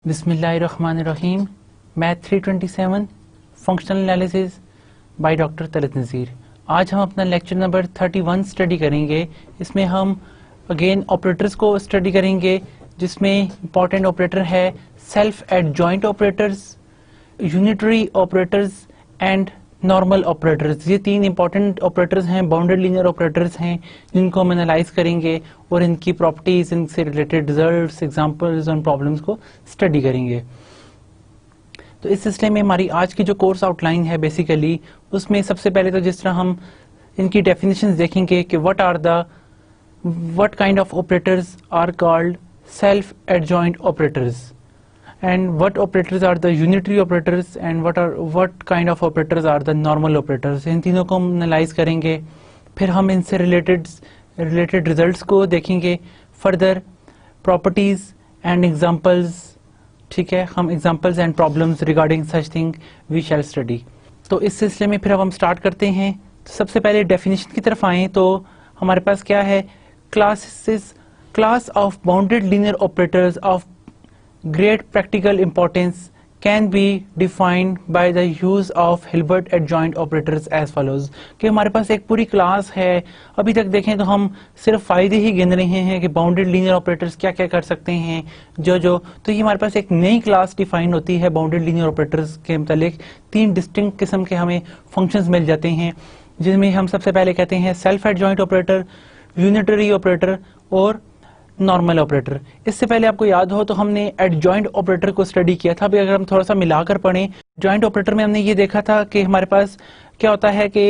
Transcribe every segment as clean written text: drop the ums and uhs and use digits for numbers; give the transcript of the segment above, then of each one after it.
बिस्मिल्लाहिर्रहमानिर्रहीम। Math 327 functional analysis by doctor Talat Nazir. आज हम अपना लेक्चर नंबर 31 स्टडी करेंगे। इसमें हम अगेन ऑपरेटर्स को स्टडी करेंगे, जिसमें इंपॉर्टेंट ऑपरेटर है self adjoint operators, unitary operators and normal operators. ये तीन इंपॉर्टेंट ऑपरेटर्स हैं, बाउंडेड लीनियर ऑपरेटर्स हैं, जिनको हम एनालाइज करेंगे और इनकी प्रॉपर्टीज, इनसे रिलेटेड रिजल्ट्स, एग्जांपल्स और प्रॉब्लम्स को स्टडी करेंगे। तो इस सिलसिले में हमारी आज की जो कोर्स आउटलाइन है बेसिकली, उसमें सबसे पहले तो जिस तरह हम इनकी डेफिनेशंस देखेंगे कि what kind of operators are called self adjoint operators and what operators are the unitary operators and what kind of operators are the normal operators। इन तीनों को हम एनालाइज करेंगे। फिर हम इनसे रिलेटेड रिजल्ट्स को देखेंगे, फर्दर प्रॉपर्टीज एंड एग्जांपल्स। ठीक है, हम examples and problems regarding such thing we shall study. तो इस सिलसिले में फिर अब हम स्टार्ट करते हैं। तो सबसे पहले डेफिनेशन की तरफ आएँ तो हमारे पास क्या है, class of bounded linear operators of great practical importance can be defined by the use of Hilbert adjoint operators as follows। कि हमारे पास एक पूरी क्लास है। अभी तक देखें तो हम सिर्फ फायदे ही गिन रहे हैं कि बाउंडेड लीनियर ऑपरेटर्स क्या क्या कर सकते हैं। तो ये हमारे पास एक नई क्लास डिफाइन होती है बाउंडेड लीनियर ऑपरेटर्स के मतलब तीन डिस्टिंक्ट किस्म के हमें फंक्शंस मिल जाते हैं, जिनमें हम सबसे पहले कहते हैं self adjoint operator, unitary operator और नॉर्मल ऑपरेटर। इससे पहले आपको याद हो तो हमने एडजॉइंट ऑपरेटर को स्टडी किया था। अभी अगर हम थोड़ा सा मिलाकर पढ़ें, जॉइंट ऑपरेटर में हमने ये देखा था कि हमारे पास क्या होता है कि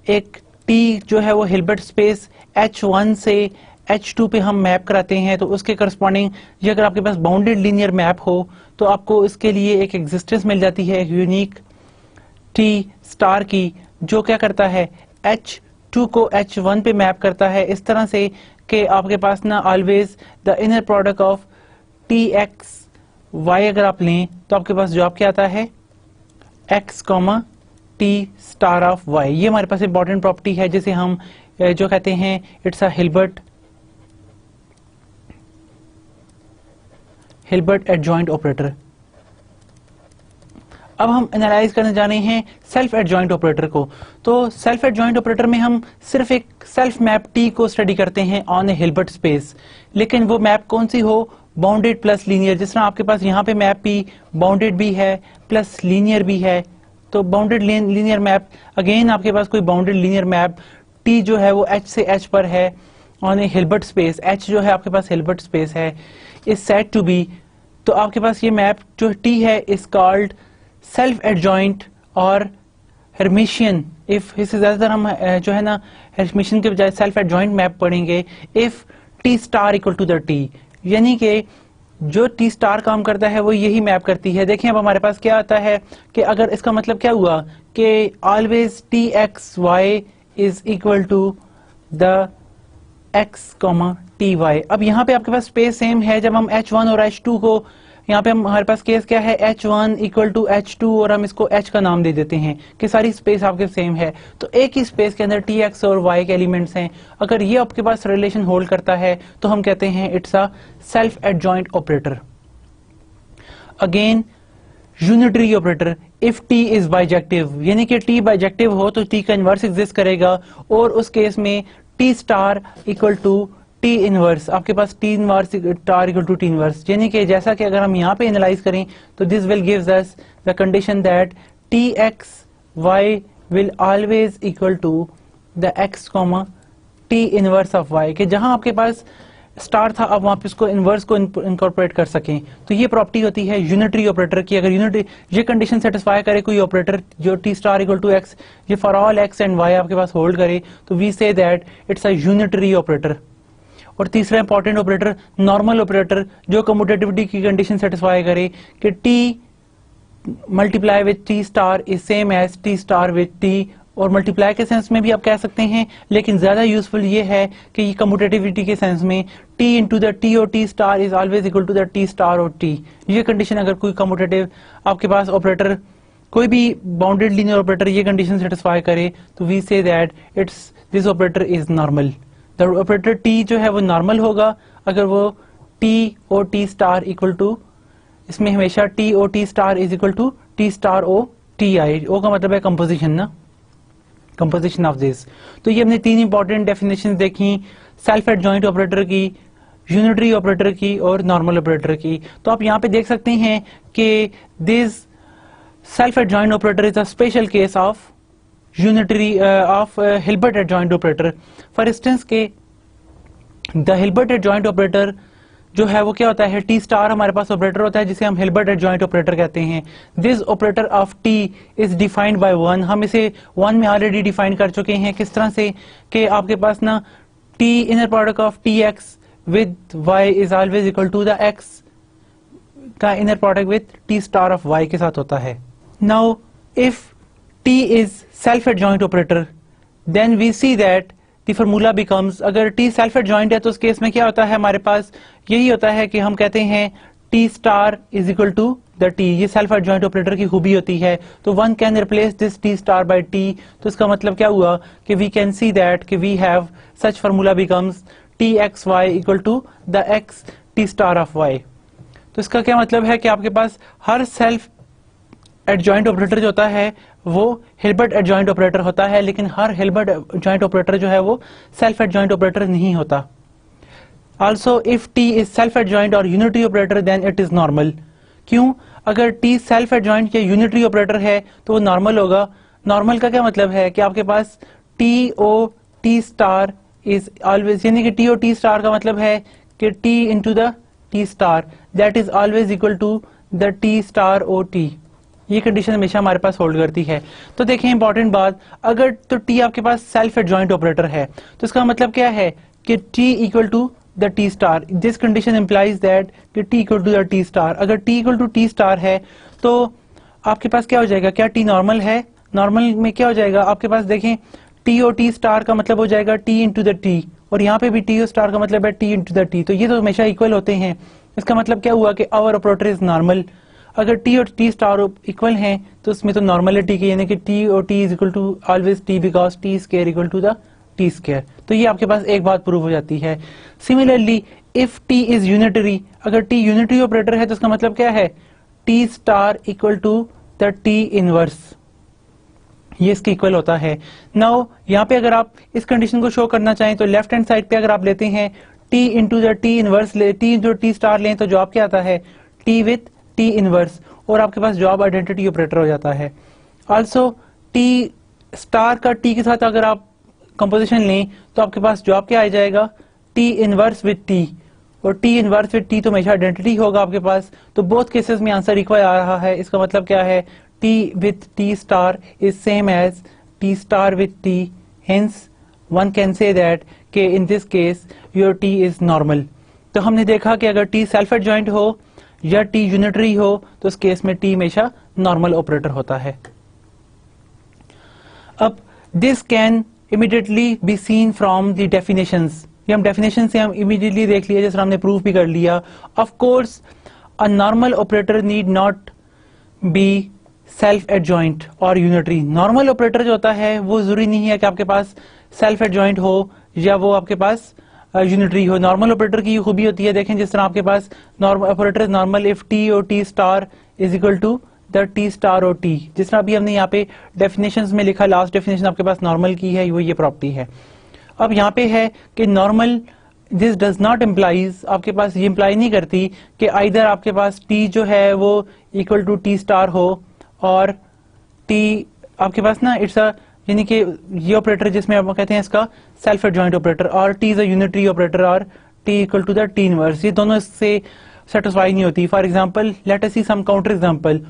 एक टी जो है वो हिल्बर्ट स्पेस H1 से H2 पे हम मैप कराते हैं। तो उसके करस्पॉन्डिंग ये अगर आपके पास बाउंडेड लीनियर मैप हो तो आपको इसके लिए एक एग्जिस्टेंस मिल जाती है यूनिक टी स्टार की, जो क्या करता है H2 को H1 पे मैप करता है इस तरह से कि आपके पास ना always the inner product of T X Y अगर आप लें तो आपके पास जवाब क्या आता है X comma T star of Y. ये हमारे पास इंपॉर्टेंट प्रॉपर्टी है जिसे हम जो कहते हैं it's a Hilbert adjoint operator. अब हम एनालाइज करने जा रहे हैं सेल्फ एडजॉइंट ऑपरेटर को। तो सेल्फ एडजॉइंट ऑपरेटर में हम सिर्फ एक सेल्फ मैप टी को स्टडी करते हैं ऑन ए हिल्बर्ट स्पेस, लेकिन वो मैप कौन सी हो, बाउंडेड प्लस लीनियर। जिस तरह आपके पास यहाँ पे मैप पी बाउंडेड भी है प्लस लीनियर भी है। तो बाउंडेड लीनियर मैप अगेन आपके पास कोई बाउंडेड लीनियर मैप टी जो है वो एच से एच पर है on A Hilbert space. H जो है आपके पास हिल्बर्ट स्पेस है, इज सेड टू बी। तो आपके पास ये मैप जो टी है इज कॉल्ड सेल्फ एडजॉइंट और हेर्मिशियन। इफ इससे ज्यादातर हम जो है ना हेर्मिशियन के बजाय सेल्फ एडजॉइंट मैप पढ़ेंगे। If T star equal to the T, यानी कि जो टी स्टार काम करता है वो यही मैप करती है। देखिए अब हमारे पास क्या आता है कि अगर इसका मतलब क्या हुआ कि always T X Y is equal to the X comma T Y. अब यहाँ पे आपके पास स्पेस सेम है। जब हम H1 और H2 को यहाँ पे हमारे पास केस क्या है H1 इक्वल टू H2 और हम इसको H का नाम दे देते हैं कि सारी स्पेस आपके सेम है। तो एक ही स्पेस के अंदर टी एक्स और वाई के एलिमेंट्स हैं। अगर ये आपके पास रिलेशन होल्ड करता है तो हम कहते हैं it's a self adjoint operator. Again unitary operator, if T is bijective, यानी कि टी बाइजेक्टिव हो तो टी का इनवर्स एग्जिस्ट करेगा और उस केस में T star equal to T inverse. आपके पास T inverse star equal to T inverse, यानी कि जैसा कि अगर हम यहाँ पे एनालाइज करें तो this will gives us the condition that T X Y will always equal to the X comma T inverse of Y. कि जहां आपके पास स्टार था अब आप इसको इनवर्स को इनकॉर्पोरेट कर सकें। तो ये प्रॉपर्टी होती है यूनिटरी ऑपरेटर की। अगर यूनिटरी ये कंडीशन सेटिस्फाई करे कोई ऑपरेटर जो T star equal to x ये for all x and y आपके पास होल्ड करे तो we say that it's a unitary operator. और तीसरा इंपॉर्टेंट ऑपरेटर नॉर्मल ऑपरेटर, जो कम्यूटेटिविटी की कंडीशन सेटिस्फाई करे कि T multiply with T star is same as T star with T. और मल्टीप्लाई के सेंस में भी आप कह सकते हैं, लेकिन ज्यादा यूजफुल ये है कि ये कम्यूटेटिविटी के सेंस में टी इंटू द टी और T star is always equal to the T star और टी। ये कंडीशन अगर कोई कम्यूटेटिव आपके पास ऑपरेटर कोई भी बाउंडेड लीनियर ऑपरेटर ये कंडीशन सेटिस्फाई करे तो we say that it's this operator is normal. The operator T जो है वो नॉर्मल होगा अगर वो टी और टी स्टार इक्वल टू इसमें हमेशा T o T star is equal to T star o T I. O का मतलब है कंपोजिशन ना, कंपोजिशन ऑफ दिस। तो ये हमने तीन इंपॉर्टेंट डेफिनेशन देखी, सेल्फ एडजॉइंट ऑपरेटर की, यूनिटरी ऑपरेटर की और नॉर्मल ऑपरेटर की। तो आप यहाँ पे देख सकते हैं कि this self adjoint operator is a special case of unitary of Hilbert adjoint operator. For instance के द हिल्बर्ट एडजॉइंट ऑपरेटर जो है वो क्या होता है, टी स्टार हमारे पास ऑपरेटर होता है जिसे हम हिल्बर्ट एडजॉइंट ऑपरेटर कहते हैं। This operator of T is defined by one. हम इसे वन में ऑलरेडी डिफाइन कर चुके हैं। किस तरह से कि आपके पास ना T inner product of T x with y is always equal to the x का inner product with T star of y के साथ होता है। Now if T is self adjoint operator then we see that the formula becomes, अगर T self adjoint है तो उस case में क्या होता है, हमारे पास यही होता है कि हम कहते हैं T star is equal to the T. ये सेल्फ एडजॉइंट ऑपरेटर की खूबी होती है। तो one can replace this T star by T. तो इसका मतलब क्या हुआ कि वी कैन सी दैट कि we have such formula becomes T X Y equal to the X T star of Y. तो इसका क्या मतलब है कि आपके पास हर सेल्फ एडजॉइंट ऑपरेटर जो होता है वो हिल्बर्ट एडजॉइंट ऑपरेटर होता है, लेकिन हर हिल्बर्ट एडजॉइंट ऑपरेटर जो है वो सेल्फ एडजॉइंट ऑपरेटर नहीं होता। Also if T is self adjoint और unitary operator then it is normal. क्यों? अगर टी सेल्फ एडजॉइंट या यूनिटरी ऑपरेटर है तो वो नॉर्मल होगा। नॉर्मल का क्या मतलब है कि आपके पास T o T star is always, यानी कि टी ओ टी स्टार का मतलब है कि T into the T star that is always equal to the T star o T. ये कंडीशन हमेशा हमारे पास होल्ड करती है। तो देखें इंपॉर्टेंट बात, अगर तो टी आपके पास सेल्फ एडजॉइंट ऑपरेटर है तो इसका मतलब क्या है कि T equal to the T star. This condition implies that कि T equal to the T star. अगर T equal to T star है तो आपके पास क्या हो जाएगा, क्या टी नॉर्मल है? नॉर्मल में क्या हो जाएगा आपके पास, देखें टी ओ टी स्टार का मतलब हो जाएगा टी इंटू द टी, और यहाँ पे भी टी ओ स्टार का मतलब है टी इंटू द टी। तो ये तो हमेशा इक्वल होते हैं। इसका मतलब क्या हुआ कि आवर ऑपरेटर इज नॉर्मल। अगर टी और टी स्टार इक्वल हैं तो उसमें तो नॉर्मलिटी की, यानी कि टी और T is equal to always T because T square equal to the T square. तो ये आपके पास एक बात प्रूव हो जाती है। Similarly if T is unitary, अगर टी यूनिटरी ऑपरेटर है तो इसका मतलब क्या है, T star equal to the T inverse, ये इसके इक्वल होता है। नाउ यहाँ पे अगर आप इस कंडीशन को शो करना चाहें तो लेफ्ट हैंड साइड पे अगर आप लेते हैं T into the T inverse, T into T star लें तो जवाब क्या आता है, टी विथ टी इनवर्स, और आपके पास जॉब आइडेंटिटी ऑपरेटर हो जाता है। आल्सो टी स्टार का टी के साथ अगर आप कंपोजिशन लें तो आपके पास जॉब क्या आ जाएगा, टी इनवर्स विथ टी, और टी इनवर्स विथ टी तो हमेशा आइडेंटिटी होगा आपके पास। तो बोथ केसेस में आंसर इक्वल आ रहा है। इसका मतलब क्या है, T with T star is same as T star with T, hence one can say that कि in this case your T is normal. तो हमने देखा कि अगर टी सेल्फ एडजॉइंट हो या टी यूनिटरी हो तो उस केस में टी हमेशा नॉर्मल ऑपरेटर होता है। अब this can immediately be seen from the definitions. ये हम डेफिनेशन से हम इमीडिएटली देख लिया, जैसे हमने प्रूफ भी कर लिया। Of course a normal operator need not be self adjoint और यूनिटरी। नॉर्मल ऑपरेटर जो होता है वो जरूरी नहीं है कि आपके पास सेल्फ एडजॉइंट हो या वो आपके पास यूनिटरी हो। नॉर्मल ऑपरेटर की खूबी होती है, देखें जिस तरह आपके पास operator is normal if T और T star is equal to the T star और टी। जिस तरह अभी हमने यहाँ पे डेफिनेशंस में लिखा, लास्ट डेफिनेशन आपके पास नॉर्मल की है, वो ये प्रॉपर्टी है। अब यहाँ पे है कि normal this does not implies, आपके पास ये इम्प्लाई नहीं करती कि आइदर आपके पास टी जो है वो इक्वल टू टी स्टार हो और टी आपके पास ना इट्स अ, यानी कि ये ऑपरेटर जिसमें आप कहते हैं इसका सेल्फ एडजॉइंट ऑपरेटर, और T is a unitary operator और T equal to the T inverse, ये दोनों इससे सेटिस्फाई नहीं होती। For example let us see some counter example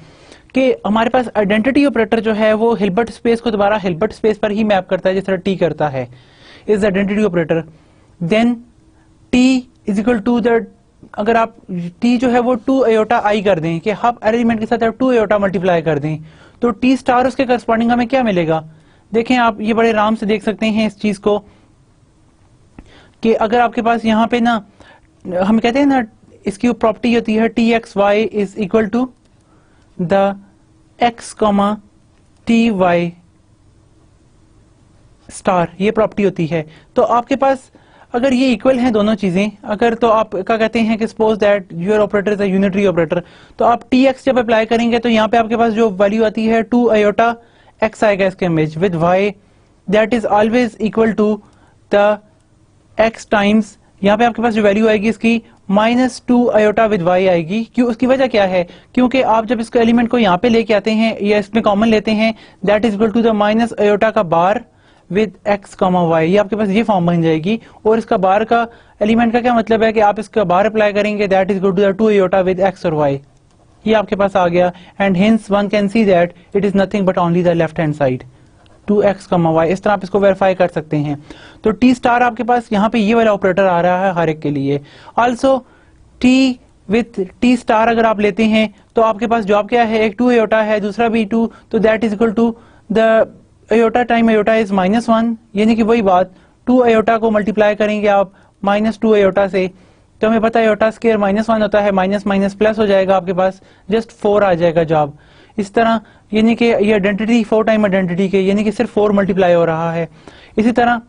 कि हमारे पास आइडेंटिटी ऑपरेटर जो है वो हिल्बर्ट स्पेस को दोबारा हिल्बर्ट स्पेस पर ही मैप करता है जिस तरह टी करता है, is identity operator. Then T is equal to the, अगर आप टी जो है वो 2 एयोटा आई कर दें कि हब अरेंजमेंट के साथ आप 2 एयोटा मल्टीप्लाई कर दें तो टी स्टार उसके करस्पॉन्डिंग हमें क्या मिलेगा। देखें आप ये बड़े आराम से देख सकते हैं इस चीज को कि अगर आपके पास यहाँ पे ना हम कहते हैं ना इसकी प्रॉपर्टी होती है T X Y is equal to the X comma T Y star, ये प्रॉपर्टी होती है। तो आपके पास अगर ये इक्वल हैं दोनों चीजें, अगर तो आप क्या कहते हैं कि suppose that your operator is a unitary operator, तो आप टी एक्स जब अप्लाई करेंगे तो यहाँ पे आपके पास जो वैल्यू आती है 2 आयोटा एक्स आएगा इसके image with Y that is always equal to the X times, यहाँ पे आपके पास जो वैल्यू आएगी इसकी -2 आयोटा विद वाई आएगी। क्यों? उसकी वजह क्या है? क्योंकि आप जब इसको एलिमेंट को यहाँ पे लेके आते हैं या इसमें कॉमन लेते हैं that is equal to the minus iota का bar with X comma Y, ये आपके पास ये फॉर्म बन जाएगी। और इसका बार का एलिमेंट का क्या मतलब है कि आप इसका बार अप्लाई करेंगे that is equal to the 2 iota with X और वाई, ये आपके पास आ गया। And hence one can see that it is nothing but only the left hand side 2x, y। इस तरह आप इसको वेरीफाई कर सकते हैं। तो टी स्टार आपके पास यहाँ पे ये वाला ऑपरेटर आ रहा है हर एक के लिए। Also T with T star अगर आप लेते हैं तो आपके पास जॉब क्या है, एक 2 आयोटा है, दूसरा भी 2, तो that is equal to the iota time iota is -1, यानी कि वही बात 2 आयोटा को मल्टीप्लाई करेंगे आप -2 आयोटा से, तो हमें पता है आयोटा स्क्वायर -1 होता है, माइनस माइनस प्लस हो जाएगा, आपके पास जस्ट 4 आ जाएगा जॉब। इस तरह यानी कि ये आइडेंटिटी 4 टाइम आइडेंटिटी के यानी कि सिर्फ 4 मल्टीप्लाई हो रहा है। इसी तरह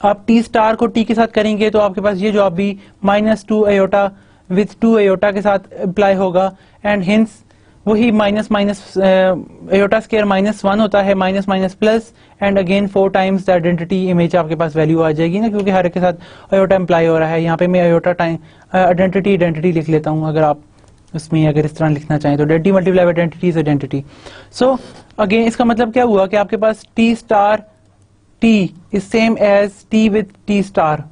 आप टी स्टार को टी के साथ करेंगे तो आपके पास ये जॉब भी -2 आयोटा विथ 2 आयोटा के साथ अप्लाई होगा। एंड हिंस वही माइनस माइनस आयोटा स्क्वायर -1 होता है, minus minus plus, and again 4 times the identity image आपके पास वैल्यू आ जाएगी ना, क्योंकि हर एक के साथ आयोटा अप्लाई हो रहा है। यहाँ पे मैं आयोटा टाइम आइडेंटिटी लिख लेता हूँ, अगर आप उसमें अगर इस तरह लिखना चाहें तो identity multiply by identity is identity. So again इसका मतलब क्या हुआ कि आपके पास T star T is same as T with T star,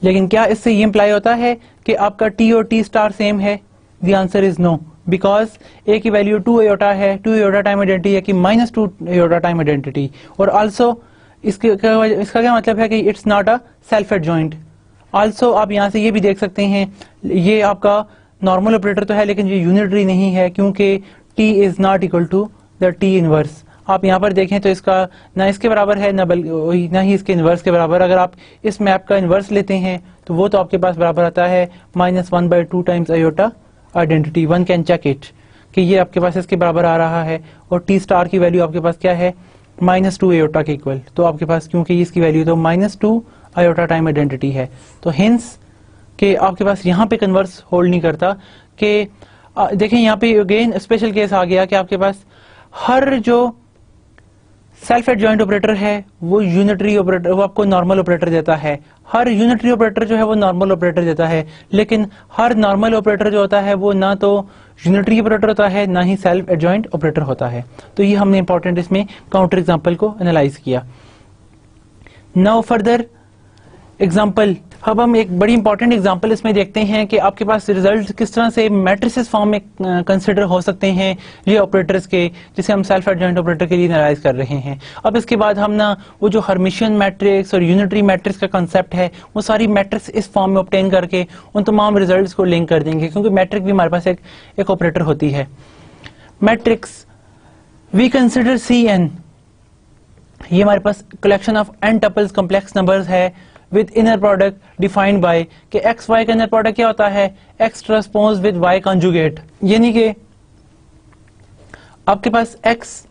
लेकिन क्या इससे ये इंप्लाई होता है कि आपका टी और टी स्टार सेम है? The answer is no, because A की वैल्यू 2 आयोटा है, 2 आयोटा टाइम आइडेंटिटी है कि -2 आयोटा टाइम आइडेंटिटी। और ऑल्सो इसका क्या मतलब है कि it's not a self adjoint. Also आप यहाँ से ये भी देख सकते हैं, ये आपका नॉर्मल ऑपरेटर तो है लेकिन ये यूनिटरी नहीं है, क्योंकि T is not equal to the T inverse. आप यहाँ पर देखें तो इसका ना इसके बराबर है ना ही इसके इनवर्स के बराबर। अगर आप इस मैप का इनवर्स लेते हैं तो वो तो आपके पास बराबर आता है -1/2 times iota identity. One can check it कि ये आपके पास इसके बराबर आ रहा है। और टी स्टार की वैल्यू आपके पास क्या है? -2 आयोटा के इक्वल। तो आपके पास क्योंकि इसकी वैल्यू तो -2 आयोटा टाइम आइडेंटिटी है, तो हिंस कि आपके पास यहाँ पे कन्वर्स होल्ड नहीं करता। कि देखें यहाँ पे अगेन स्पेशल केस आ गया कि आपके पास हर जो सेल्फ एडजॉइंट ऑपरेटर है वो यूनिटरी ऑपरेटर, वो आपको नॉर्मल ऑपरेटर देता है। हर यूनिटरी ऑपरेटर जो है वो नॉर्मल ऑपरेटर देता है, लेकिन हर नॉर्मल ऑपरेटर जो होता है वो ना तो यूनिटरी ऑपरेटर होता है ना ही सेल्फ एडजॉइंट ऑपरेटर होता है। तो ये हमने इंपॉर्टेंट इसमें काउंटर एग्जाम्पल को एनालाइज किया। नाउ फर्दर एग्जाम्पल, अब हम एक बड़ी इंपॉर्टेंट एग्जांपल इसमें देखते हैं कि आपके पास रिजल्ट किस तरह से मैट्रिसेस फॉर्म में कंसिडर हो सकते हैं ये ऑपरेटर्स के, जिसे हम सेल्फ एडजॉइंट ऑपरेटर के लिए एनालाइज कर रहे हैं। अब इसके बाद हम ना वो जो हर्मिशियन मैट्रिक्स और यूनिटरी मैट्रिक्स का कंसेप्ट है वो सारी मैट्रिक्स इस फॉर्म में ऑब्टेन करके उन तमाम रिजल्ट्स को लिंक कर देंगे, क्योंकि मैट्रिक भी हमारे पास एक ऑपरेटर होती है। मैट्रिक्स वी कंसिडर CN, ये हमारे पास collection of n tuples complex numbers है with inner product defined by कि एक्स वाई का इनर प्रोडक्ट क्या होता है? X transpose with y conjugate. यानी कि आपके पास एक्स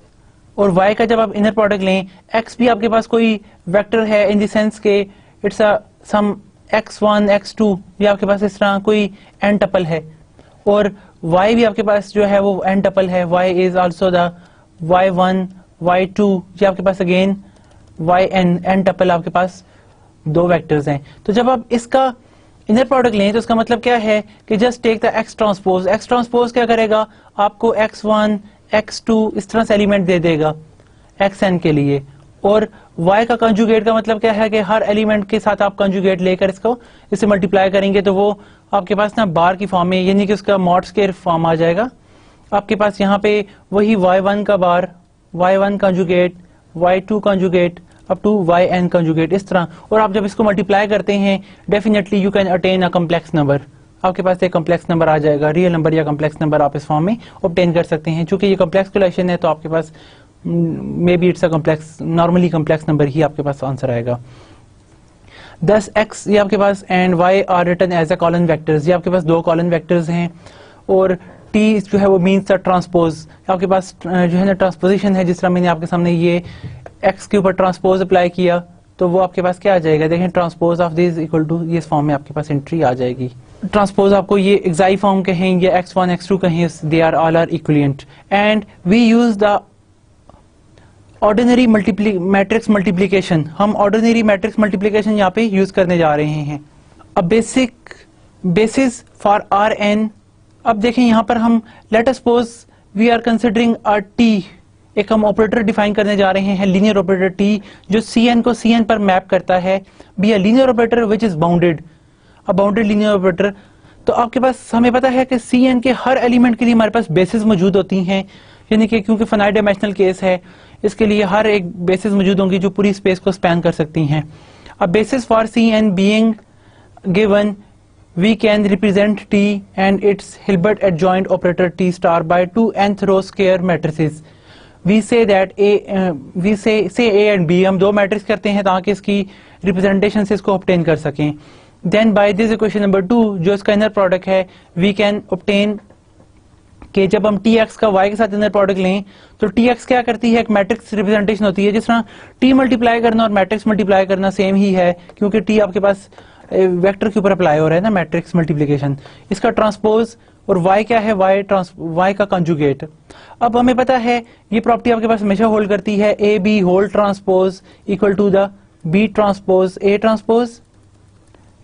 और वाई का जब आप इनर प्रोडक्ट लें, एक्स भी आपके पास कोई वेक्टर है इन द सेंस के इट्स सम x1 x2, ये आपके पास इस तरह कोई n टपल है। और y भी आपके पास जो है वो n टपल है, y is also the y1 y2, ये आपके पास अगेन yn टपल आपके पास 2 वेक्टर्स हैं। तो जब आप इसका इनर प्रोडक्ट लें तो इसका मतलब क्या है कि just take the x transpose. x transpose क्या करेगा? आपको x1 x2 इस तरह से एलिमेंट दे देगा xn के लिए। और y का कंजुगेट का मतलब क्या है कि हर एलिमेंट के साथ आप कंजुगेट लेकर इससे मल्टीप्लाई करेंगे तो वो आपके पास ना बार की फॉर्म में, यानी कि उसका मॉड स्क्वायर फॉर्म आ जाएगा। आपके पास यहाँ पे वही y1 का bar, y1 conjugate, y2 conjugate up to yn conjugate, इस तरह। और आप जब इसको मल्टीप्लाई करते हैं definitely you can attain a complex number, आपके पास एक कॉम्प्लेक्स नंबर आ जाएगा, रियल नंबर या कॉम्प्लेक्स नंबर आप इस फॉर्म में ऑब्टेन कर सकते हैं। चूंकि ये कॉम्प्लेक्स कोलेशन है तो आपके पास may be it's a complex, normally complex number ही आपके पास आंसर आएगा। 10x ये आपके पास and y are written as a column vectors, ये आपके पास 2 कॉलन वेक्टर्स हैं। और t जो है वो मीन्स द ट्रांसपोज, आपके पास जो है ना ट्रांसपोजिशन है, जिस तरह मैंने आपके सामने ये x के ऊपर ट्रांसपोज अप्लाई किया तो वो आपके पास क्या आ जाएगा, देखें transpose of this equal to, ये इस फॉर्म में आपके पास एंट्री आ जाएगी। ट्रांसपोज आपको ये एक्साई फॉर्म कहें या x1 x2 कहें, they are all are equivalent and we use the ordinary matrix multiplication. हम ऑर्डिनरी मैट्रिक्स मल्टीप्लीकेशन यहाँ पे यूज करने जा रहे हैं। अब basic basis for R N, अब देखें यहाँ पर हम let us suppose we are considering a T, एक हम ऑपरेटर डिफाइन करने जा रहे हैं लीनियर ऑपरेटर टी, जो सी एन को सी एन पर मैप करता है, be a linear operator which is bounded, a bounded linear operator. तो आपके पास हमें पता है कि सी एन के हर एलिमेंट के लिए हमारे पास बेसिस मौजूद होती हैं, यानी कि क्योंकि फाइनाइट डायमेंशनल केस है, इसके लिए हर एक बेसिस मौजूद होंगी जो पूरी स्पेस को स्पैन कर सकती हैं। अब basis for C N being given, we can represent T and its Hilbert adjoint operator T star by two nth row square matrices. We say that we say A and B, हम दो matrix करते हैं ताकि इसकी representation से इसको obtain कर सकें। Then by this equation number 2, जो इसका इनर प्रोडक्ट है, we can obtain कि जब हम Tx का y के साथ इनर प्रोडक्ट लें तो Tx क्या करती है, एक मैट्रिक्स रिप्रेजेंटेशन होती है। जिस तरह T मल्टीप्लाई करना और मैट्रिक्स मल्टीप्लाई करना सेम ही है, क्योंकि T आपके पास वेक्टर के ऊपर अप्लाई हो रहा है ना, मैट्रिक्स मल्टीप्लिकेशन। इसका ट्रांसपोज और y क्या है, y का कंजुगेट। अब हमें पता है ये प्रॉपर्टी आपके पास हमेशा होल्ड करती है, A B whole transpose equal to the B transpose A transpose.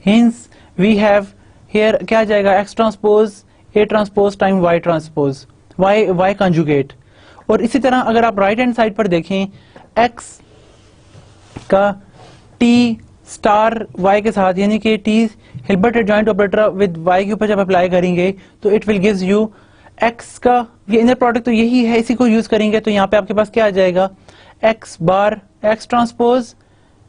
Hence we have here क्या आ जाएगा, x transpose A transpose time y transpose y conjugate. और इसी तरह अगर आप राइट हैंड साइड पर देखें, x का t स्टार y के साथ, यानी कि t Hilbert adjoint operator with y के ऊपर जब अप्लाई करेंगे तो it will gives you x का ये इनर प्रोडक्ट तो यही है, इसी को यूज करेंगे तो यहाँ पे आपके पास क्या आ जाएगा, x बार x ट्रांसपोज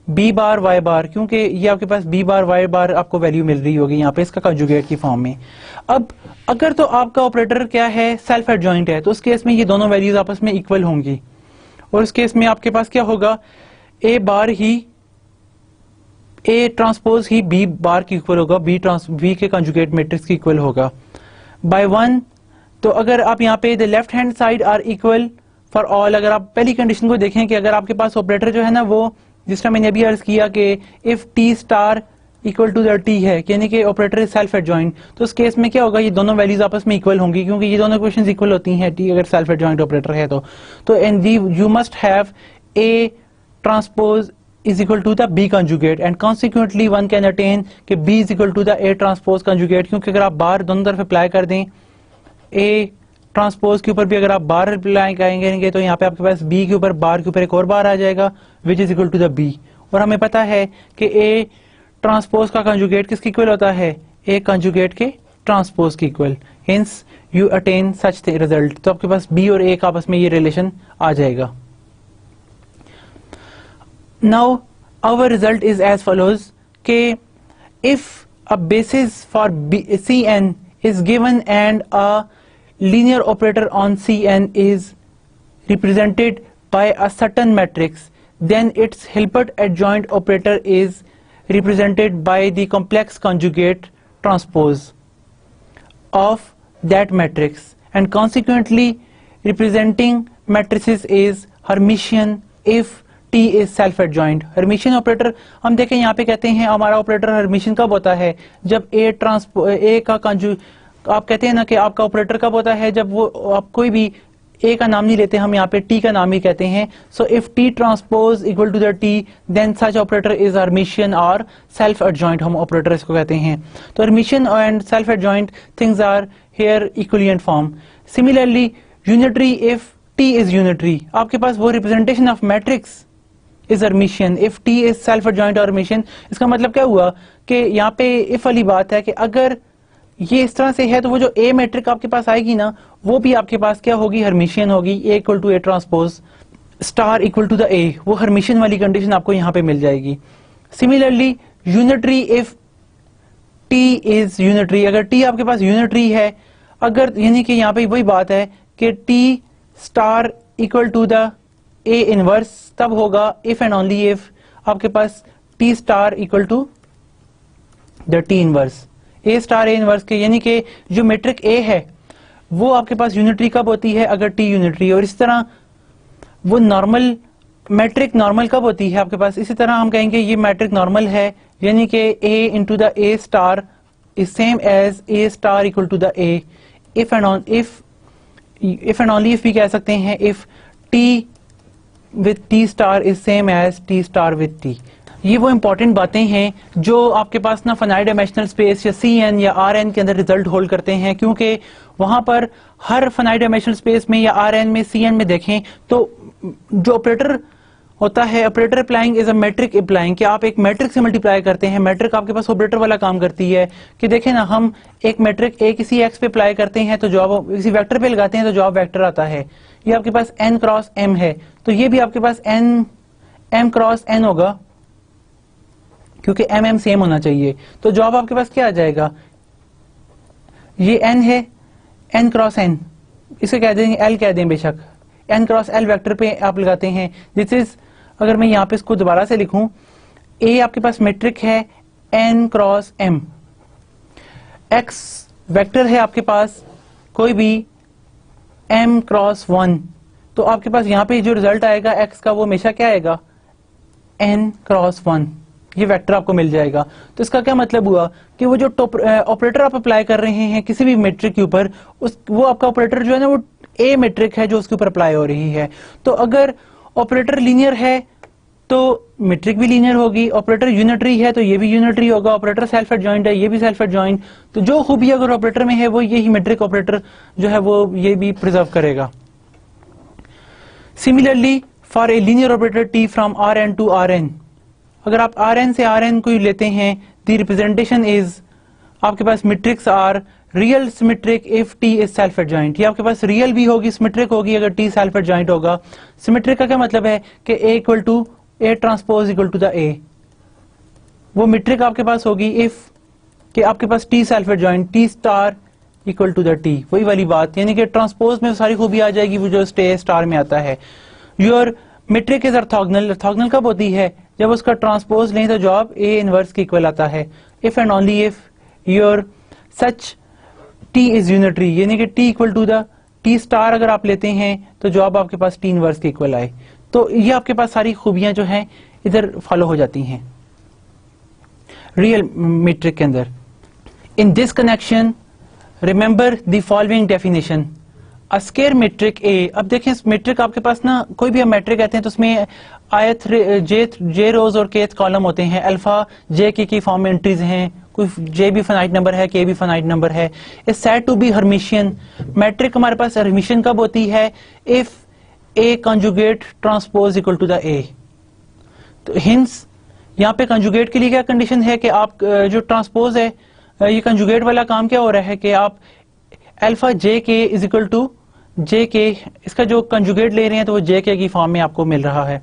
b बार y बार, क्योंकि ये आपके पास b बार y बार आपको वैल्यू मिल रही होगी यहाँ पे इसका कंजुगेट की फॉर्म में। अब अगर तो आपका ऑपरेटर क्या है, सेल्फ एडजॉइंट है, तो उस केस में ये दोनों वैल्यूज आपस में इक्वल होंगी और उस केस में आपके पास क्या होगा, a बार ही ए ट्रांसपोज ही बी बार की इक्वल होगा, बी के कंजुगेट मैट्रिक्स की इक्वल होगा बाय 1। तो अगर आप यहाँ पे the left hand side are equal for all, अगर आप पहली कंडीशन को देखें कि अगर आपके पास ऑपरेटर जो है ना वो, जिस तरह मैंने अभी अर्ज किया कि if T star equal to the T है, यानी कि ऑपरेटर इज सेल्फ एडजॉइंट, तो उस केस में क्या होगा, ये दोनों वैल्यूज आपस में इक्वल होंगी, क्योंकि ये दोनों इक्वेशंस इक्वल होती हैं टी अगर सेल्फ एडजॉइंट ऑपरेटर है तो and you must have A transpose is equal to the B conjugate and consequently one can attain कि B is equal to the A transpose conjugate, क्योंकि अगर आप बार दोनों तरफ अप्लाई कर दें, A ट्रांसपोज के ऊपर भी अगर आप बार अप्लाई करेंगे तो यहाँ पे आपके पास B के ऊपर बार के ऊपर एक और बार आ जाएगा which is equal to the B। और हमें पता है कि A ट्रांसपोज का कंजुगेट किसके इक्वल होता है, A कंजुगेट के ट्रांसपोज के equal, hence you attain such the result। तो आपके पास B और A का आपस में ये रिलेशन आ जाएगा। Now our result is as follows कि if a basis for Cn is given and a linear operator on Cn is represented by a certain matrix, then its Hilbert adjoint operator is represented by the complex conjugate transpose of that matrix and consequently representing matrices is Hermitian if T is self adjoint। Hermitian operator हम देखें यहाँ पे कहते हैं हमारा operator Hermitian कब होता है, जब A का आप कहते हैं ना कि आपका ऑपरेटर कब होता है, जब वो आप कोई भी A का नाम नहीं लेते, हम यहाँ पे T का नाम ही कहते हैं। So if T transpose equal to the T then such operator is Hermitian और सेल्फ एडजॉइंट, हम ऑपरेटर इसको कहते हैं। तो Hermitian and self adjoint things are here equivalent form. Similarly unitary if T is unitary, आपके पास वो representation of matrix is Hermitian if T is self adjoint और हर्मिशियन। इसका मतलब क्या हुआ कि यहाँ पे इफ वाली बात है कि अगर ये इस तरह से है तो वो जो ए मैट्रिक आपके पास आएगी ना वो भी आपके पास क्या होगी, हर्मिशियन होगी। A equal to A transpose star equal to the A, वो हर्मिशियन वाली कंडीशन आपको यहाँ पे मिल जाएगी। Similarly unitary if T is unitary, अगर टी आपके पास यूनिटरी है, अगर यानी कि यहाँ पे वही बात है कि T star equal to the A inverse तब होगा इफ एंड ओनली इफ आपके पास T star equal to the T inverse, A star A inverse के, यानी कि जो मैट्रिक ए है वो आपके पास यूनिटरी कब होती है, अगर टी यूनिटरी। और इस तरह वो नॉर्मल मैट्रिक नॉर्मल कब होती है आपके पास, इसी तरह हम कहेंगे ये मैट्रिक नॉर्मल है, यानी कि A into the A star is same as A star equal to the A if and only if भी कह सकते हैं if T with T star is same as T star with T। ये वो important बातें हैं जो आपके पास ना फाइनाइट डायमेंशनल स्पेस या CN या RN के अंदर रिजल्ट होल्ड करते हैं, क्योंकि वहां पर हर फाइनाइट डायमेंशनल स्पेस में या RN में CN में देखें तो जो ऑपरेटर होता है, operator applying is a matric applying, कि आप एक मैट्रिक से मल्टीप्लाई करते हैं। मैट्रिक आपके पास ऑपरेटर वाला काम करती है कि देखें ना, हम एक मैट्रिक A किसी x पे अप्लाई करते हैं तो जवाब, किसी वेक्टर पे लगाते हैं तो जवाब वेक्टर आता है। ये आपके पास n क्रॉस m है, तो ये भी आपके पास m क्रॉस n होगा, क्योंकि m सेम होना चाहिए। तो जवाब आपके पास क्या आ जाएगा, ये n है, n क्रॉस n, इसे कह देंगे l कह दें बेशक, n क्रॉस l वेक्टर पे आप लगाते हैं। दिस इज, अगर मैं यहाँ पे इसको दोबारा से लिखूं, A आपके पास मैट्रिक है n cross m, x vector है आपके पास कोई भी m क्रॉस 1, तो आपके पास यहाँ पे जो रिजल्ट आएगा x का वो हमेशा क्या आएगा, n क्रॉस 1, ये वेक्टर आपको मिल जाएगा। तो इसका क्या मतलब हुआ कि वो जो ऑपरेटर आप अप्लाई कर रहे हैं किसी भी मैट्रिक के ऊपर, वो आपका ऑपरेटर जो है ना वो A मैट्रिक है जो उसके ऊपर अप्लाई हो रही है। तो अगर ऑपरेटर लीनियर है तो मैट्रिक भी लीनियर होगी, ऑपरेटर यूनिटरी है तो ये भी यूनिटरी होगा, ऑपरेटर सेल्फ एडजॉइंट है ये भी सेल्फ एडजॉइंट। तो जो खूबी अगर ऑपरेटर में है वो यही मैट्रिक ऑपरेटर जो है वो ये भी प्रिजर्व करेगा। Similarly for a linear operator T from Rn to Rn, अगर आप Rn से Rn को लेते हैं, द रिप्रेजेंटेशन इज, आपके पास matrix are real symmetric if T is self adjoint. ये आपके पास रियल भी होगी, सिमेट्रिक होगी अगर T सेल्फ एडजॉइंट होगा। सिमेट्रिक का क्या मतलब है कि A equal to A transpose equal to the A, वो मैट्रिक आपके पास होगी इफ कि आपके पास T self adjoint, T star equal to the T, वही वाली बात, यानी कि ट्रांसपोज में सारी खूबी आ जाएगी वो जो स्टार में आता है। Your matrix is orthogonal, orthogonal कब होती है, जब उसका ट्रांसपोज लें तो जवाब A इनवर्स के इक्वल आता है। If and only if your such T is unitary, यानी कि T equal to the T star अगर आप लेते हैं तो जवाब आपके पास T इनवर्स के इक्वल आए। तो ये आपके पास सारी खूबियां जो हैं इधर फॉलो हो जाती हैं रियल मैट्रिक के अंदर। In this connection remember the following definition, a square matrix A। अब देखें मैट्रिक आपके पास ना, कोई भी हम मैट्रिक कहते हैं तो उसमें आयत जे रोज और केथ कॉलम होते हैं, अल्फा जे की फॉर्म में एंट्रीज हैं, कोई जे भी फाइनाइट नंबर है, के भी फाइनाइट नंबर है। Is said to be hermitian, matrix हमारे पास हर्मिशियन कब होती है, if A conjugate transpose equal to the A। तो हिंस यहाँ पे कंजुगेट के लिए क्या कंडीशन है कि आप जो ट्रांसपोज है, ये कंजुगेट वाला काम क्या हो रहा है कि आप अल्फा जे के इज इक्वल टू जे के, इसका जो कंजुगेट ले रहे हैं तो वो जे के की फॉर्म में आपको मिल रहा है,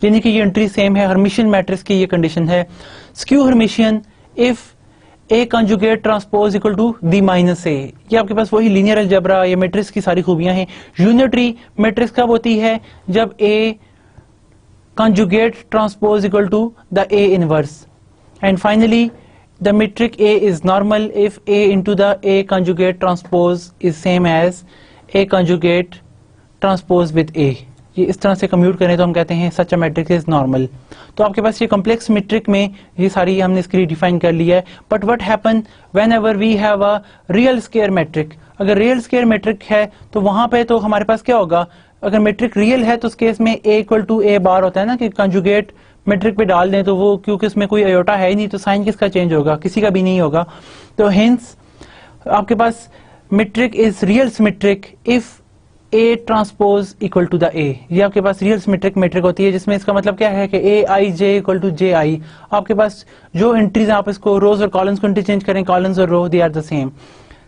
यानी कि ये एंट्री सेम है। हर्मिशियन मैट्रिक्स की ये कंडीशन है। Skew hermitian if A conjugate transpose equal to the minus A, ये आपके पास वही लीनियर अलजेब्रा, ये मैट्रिक्स की सारी खूबियां हैं। यूनिटरी मैट्रिक्स कब होती है, जब A conjugate transpose equal to the A inverse. And finally the matrix A is normal if A into the A conjugate transpose is same as A conjugate transpose with A। ये इस तरह से commute करें तो हम कहते हैं सच a matrix is normal. तो आपके पास ये कॉम्प्लेक्स मैट्रिक में ये सारी हमने इसके लिए डिफाइन कर लिया है। But what happen whenever we have a real square matrix, अगर रियल स्क्वायर मैट्रिक है तो वहां पे तो हमारे पास क्या होगा, अगर मैट्रिक रियल है तो उस केस में A इक्वल टू A बार होता है ना, कि कंजुगेट मैट्रिक पे डाल दें तो वो, क्योंकि उसमें कोई अयोटा है ही नहीं तो साइन किसका चेंज होगा, किसी का भी नहीं होगा। तो हेंस आपके पास matrix is real symmetric if A transpose equal to the A। ये आपके पास रियल सिमेट्रिक मैट्रिक होती है, जिसमें इसका मतलब क्या है कि AI J equal to JI। आपके पास जो एंट्रीज आप इसको रोज और कॉलम्स को इंटरचेंज करें, कॉलम्स और row they are the same.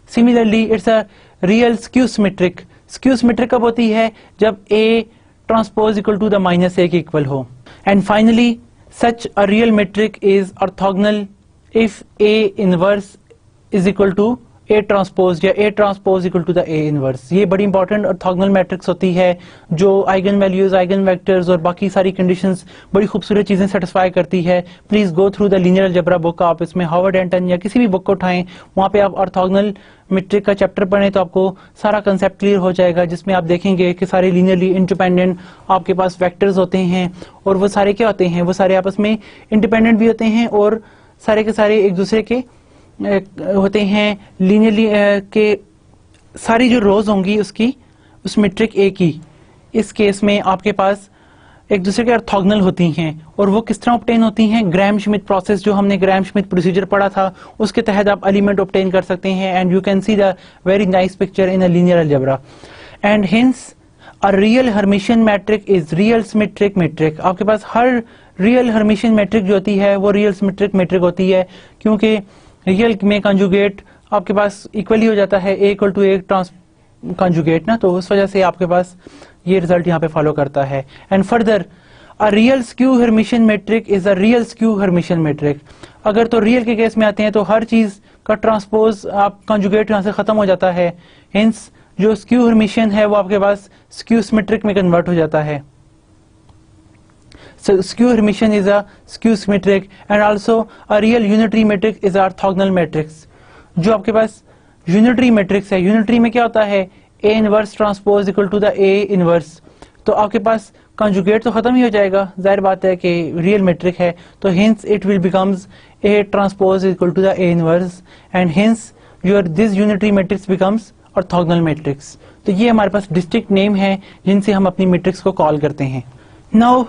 Similarly it's a real skew symmetric, skew symmetric कब होती है, जब A transpose equal to the minus A के इक्वल हो। And finally such a real matrix is orthogonal if A inverse is equal to A transpose या A transpose equal to the A inverse. ये बड़ी important orthogonal matrix होती है जो eigen values, eigen vectors और बाकी सारी कंडीशंस, बड़ी खूबसूरत चीजें सेटिस्फाई करती है। Please go through the linear algebra book. आप इसमें हार्वर्ड एंटन या किसी भी बुक को उठाएं, वहां पे आप ऑर्थोगोनल मैट्रिक का चैप्टर पढ़ें तो आपको सारा कंसेप्ट क्लियर हो जाएगा, जिसमें आप देखेंगे कि सारे लीनियरली इंडिपेंडेंट आपके पास वेक्टर्स होते हैं और वो सारे क्या होते हैं, वो सारे आपस में इंडिपेंडेंट भी होते हैं और सारे के सारे एक दूसरे के होते हैं लीनियरली के। सारी जो रोज होंगी उसकी उस मैट्रिक ए की, इस केस में आपके पास एक दूसरे के ऑर्थोगोनल होती हैं। और वो किस तरह ऑब्टेन होती हैं? ग्राम श्मिट प्रोसेस, जो हमने ग्राम श्मिट प्रोसीजर पढ़ा था, उसके तहत आप एलिमेंट ऑब्टेन कर सकते हैं। And you can see the very nice picture in a linear algebra. And hence a real hermitian matrix is real symmetric matrix. आपके पास हर रियल हर्मिशियन मैट्रिक जो होती है वो रियल सिमेट्रिक मैट्रिक होती है, क्योंकि रियल में कंजुगेट आपके पास इक्वली हो जाता है, A equal to A trans conjugate ना, तो उस वजह से आपके पास ये रिजल्ट यहाँ पे फॉलो करता है। And further a real skew hermitian matrix is a real skew hermitian matrix. अगर तो रियल के केस में आते हैं तो हर चीज का ट्रांसपोज आप कंजुगेट यहाँ से खत्म हो जाता है, हिंस जो स्क्यू हर्मिशियन है वो आपके पास स्क्यू सिमेट्रिक में कन्वर्ट हो जाता है। So skew Hermitian is a skew symmetric and also a real unitary matrix is orthogonal matrix। जो आपके पास यूनिटरी मैट्रिक्स है, यूनिटरी में क्या होता है? A inverse transpose equal to the A inverse. तो आपके पास कंजुगेट तो खत्म ही हो जाएगा, जाहिर बात है कि रियल मैट्रिक है, तो hence it will becomes A transpose equal to the A inverse and hence your this unitary matrix becomes orthogonal matrix. तो ये हमारे पास डिस्ट्रिक्ट नेम है जिनसे हम अपनी मैट्रिक्स को कॉल करते हैं। Now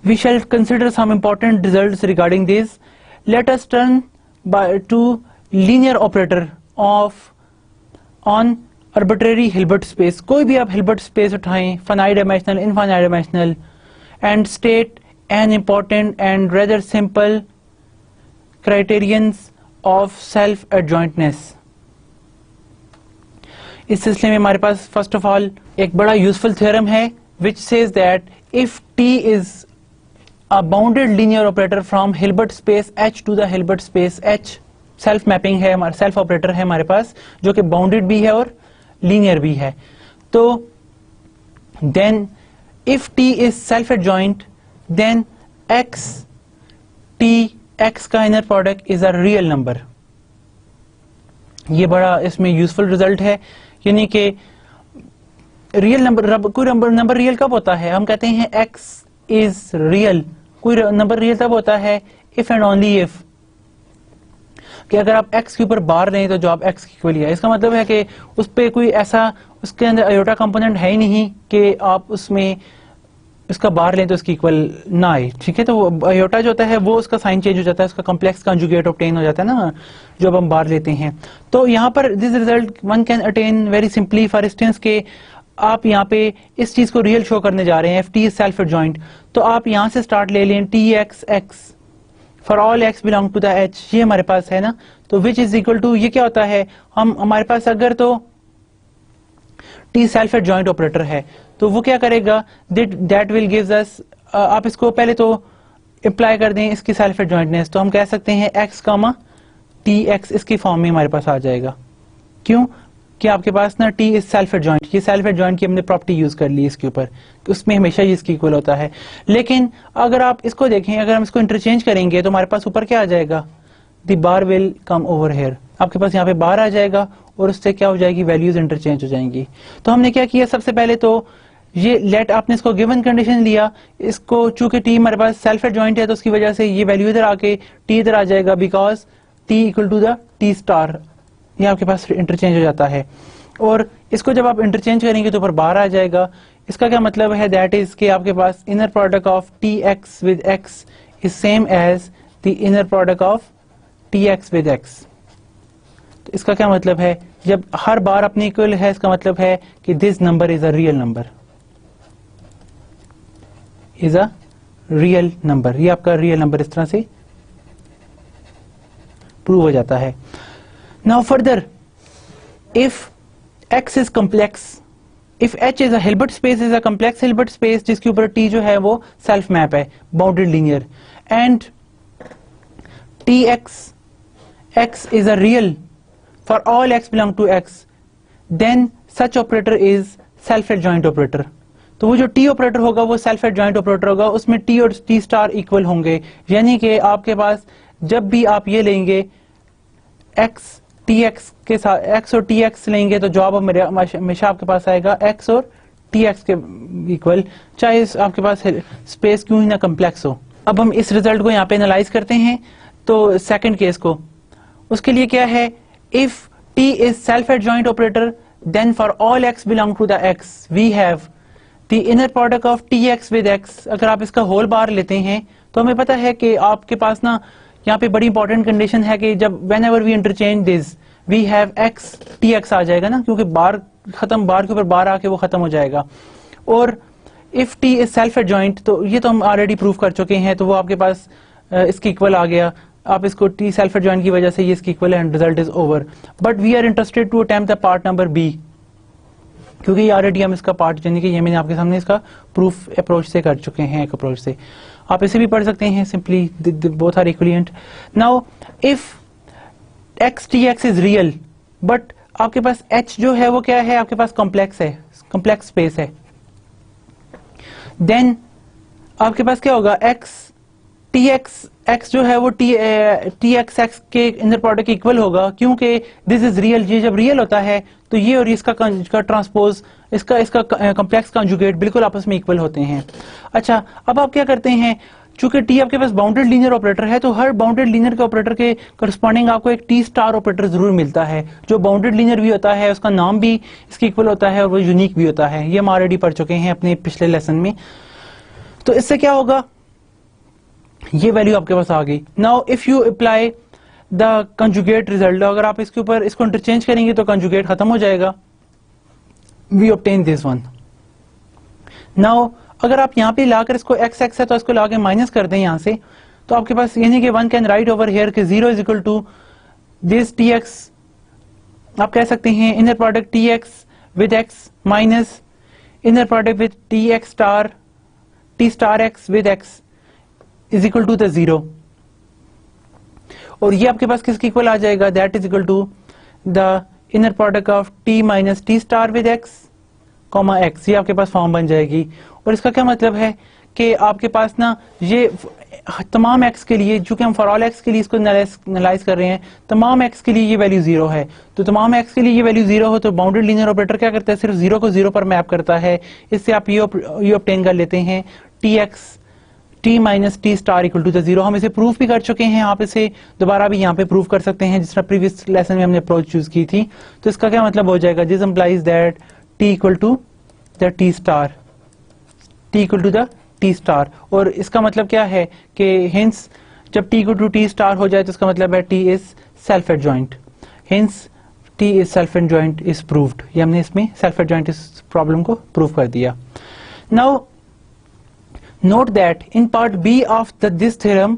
we shall consider some important results regarding this. Let us turn to linear operator on arbitrary Hilbert space। कोई भी आप Hilbert space उठाएं, finite dimensional, infinite dimensional, and state an important and rather simple criterions of self adjointness। इस सिलसिले में हमारे पास first of all एक बड़ा यूजफुल थ्योरम है which says that if T is a bounded linear operator from Hilbert space H to the Hilbert space H, self mapping है हमारा, self operator है हमारे पास जो कि बाउंडेड भी है और लीनियर भी है। तो then if T is self adjoint then X T X का inner product is a real number. ये बड़ा इसमें यूजफुल रिजल्ट है, यानी कि रियल नंबर, कोई नंबर रियल कब होता है? हम कहते हैं X इज रियल, कोई नंबर रियल तब होता है इफ एंड ओनली इफ कि अगर आप x के ऊपर बार लें तो जवाब x की इक्वल है। इसका मतलब है कि उस पे कोई ऐसा उसके अंदर अयोटा कंपोनेंट है ही नहीं कि आप उसमें इसका बार लें तो इसकी इक्वल ना आए, ठीक है। तो अयोटा जो होता है वो उसका साइन चेंज हो जाता है, उसका कॉम्प्लेक्स कंजुगेट ऑब्टेन हो जाता है ना जब हम बार लेते हैं। तो यहाँ पर this result one can attain very simply. For instance के आप यहाँ पे इस चीज को रियल शो करने जा रहे हैं, Ft इज सेल्फ एडजॉइंट, तो आप यहाँ से स्टार्ट ले लें Tx for all x belong to the H, ये हमारे पास है ना। तो विच इज इक्वल टू, ये क्या होता है, हम हमारे पास अगर तो T सेल्फ एडजॉइंट ऑपरेटर है तो वो क्या करेगा, दैट विल गिव्स अस, आप इसको पहले तो अप्लाई कर दें इसकी सेल्फ एडजॉइंटनेस, तो हम कह सकते हैं x कामा Tx इसकी फॉर्म में हमारे पास आ जाएगा। क्यों कि आपके पास ना T इज सेल्फ एडजॉइंट, ये सेल्फ एडजॉइंट की हमने प्रॉपर्टी यूज कर ली इसके ऊपर, उसमें हमेशा ये इसकी इक्वल होता है। लेकिन अगर आप इसको देखें, अगर हम इसको इंटरचेंज करेंगे तो हमारे पास ऊपर क्या आ जाएगा, the bar will come over here, आपके पास यहाँ पे बार आ जाएगा और उससे क्या हो जाएगी, वैल्यूज इंटरचेंज हो जाएंगी। तो हमने क्या किया, सबसे पहले तो ये लेट, आपने इसको गिवन कंडीशन लिया, इसको चूंकि T हमारे पास सेल्फ एडजॉइंट है तो उसकी वजह से ये वैल्यू इधर आके T इधर आ जाएगा, because T equal to the T star, ये आपके पास इंटरचेंज हो जाता है। और इसको जब आप इंटरचेंज करेंगे तो ऊपर बार आ जाएगा। इसका क्या मतलब है, दैट इज कि आपके पास inner product of Tx with x is same as the inner product of Tx with x। तो इसका क्या मतलब है, जब हर बार अपनी इक्वल है, इसका मतलब है कि this number is a real number, is a real number, ये आपका रियल नंबर इस तरह से प्रूव हो जाता है। Now further, if x is complex, if H is a Hilbert space is a complex Hilbert space जिसके ऊपर T जो है वो सेल्फ मैप है, bounded linear, and Tx x is a real, for all x belong to x, then such operator is self adjoint operator. तो वो जो T operator होगा वो सेल्फ एडजॉइंट ऑपरेटर होगा, उसमें टी और टी स्टार इक्वल होंगे, यानी कि आपके पास जब भी आप ये लेंगे एक्स टी एक्स के साथ, एक्स और टी एक्स लेंगे तो जवाब हमेशा आपके पास आएगा एक्स और टी एक्स के इक्वल, चाहे आपके पास स्पेस क्यों ही ना कम्प्लेक्स हो। अब हम इस रिजल्ट को यहाँ पे एनालाइज करते हैं। तो सेकंड केस को, उसके लिए क्या है, if T is self adjoint operator then for all X belong to the X we have the inner product of T x with X. अगर आप इसका होल बार लेते हैं तो हमें पता है कि आपके पास ना यहाँ पे बड़ी इंपॉर्टेंट कंडीशन है कि जब whenever we interchange this we have x T x आ जाएगा ना, क्योंकि बार खत्म, बार के ऊपर बार आके वो खत्म हो जाएगा। और if T is self adjoint, तो ये तो हम ऑलरेडी प्रूव कर चुके हैं, तो वो आपके पास इसके इक्वल आ गया। आप इसको टी सेल्फ एडजॉइंट की वजह से ये इसकी इक्वल है and result is over. But we are interested to attempt the part number B, क्योंकि ऑलरेडी हम इसका पार्ट यानी कि ये मैंने आपके सामने इसका प्रूफ अप्रोच से कर चुके हैं, एक अप्रोच से। आप इसे भी पढ़ सकते हैं simply, both are equivalent. Now if X T x is real but आपके पास एच जो है वो क्या है, आपके पास कॉम्प्लेक्स है, कॉम्प्लेक्स स्पेस है, देन आपके पास क्या होगा, एक्स टी एक्स एक्स जो है वो टी एक्स एक्स के इनर प्रोडक्ट इक्वल होगा, क्योंकि दिस इज रियल। ये जब रियल होता है तो ये और इसका ट्रांसपोज, इसका कॉम्प्लेक्स कॉन्जुगेट बिल्कुल आपस में इक्वल होते हैं। अच्छा, अब आप क्या करते हैं, चूंकि टी आपके पास बाउंडेड लीनियर ऑपरेटर है, तो हर बाउंडेड लीनियर के ऑपरेटर के करस्पॉन्डिंग आपको एक टी स्टार ऑपरेटर जरूर मिलता है, जो बाउंडेड लीनियर भी होता है, उसका नाम भी इसके इक्वल होता है और वो यूनिक भी होता है। ये हम ऑलरेडी पढ़ चुके हैं अपने पिछले लेसन में। तो इससे क्या होगा, ये वैल्यू आपके पास आ गई। Now if you apply the conjugate result, अगर आप इसके ऊपर इसको इंटरचेंज करेंगे तो कंजुगेट खत्म हो जाएगा। We obtain this one. Now अगर आप यहाँ पे लाकर इसको एक्स एक्स है तो इसको लाके माइनस कर दें यहाँ से, तो आपके पास यानी कि one can write over here कि 0 is equal to this T X, आप कह सकते हैं inner product T x with X minus inner product with T X star T star X with X is equal to the 0। और ये आपके पास किसके इक्वल आ जाएगा, that is equal to the inner product of T minus T star with X comma X. ये आपके पास फॉर्म बन जाएगी। और इसका क्या मतलब है कि आपके पास ना ये तमाम एक्स के लिए, चूंकि हम फॉर ऑल एक्स के लिए इसको एनालाइज कर रहे हैं, तमाम एक्स के लिए ये वैल्यू 0 है। तो तमाम एक्स के लिए ये वैल्यू 0 हो तो बाउंडेड लीनियर ऑपरेटर क्या करता है, सिर्फ 0 को 0 पर मैप करता है। इससे आप ये ऑब्टेन कर लेते हैं T X T minus T star equal to the 0। हम इसे प्रूफ भी कर चुके हैं, आप इसे दोबारा भी यहाँ पे प्रूफ कर सकते हैं, जिस तरह प्रीवियस लेसन में हमने अप्रोच यूज की थी। तो इसका क्या मतलब हो जाएगा, this implies that T equal to the T star, T equal to the T star. और इसका मतलब क्या है कि हिंस जब T equal to T star हो जाए तो इसका मतलब है T is self adjoint, hence T is self adjoint is proved. ये हमने इसमें सेल्फ एडजॉइंट इस प्रॉब्लम को प्रूव कर दिया। Now note that in part B of this theorem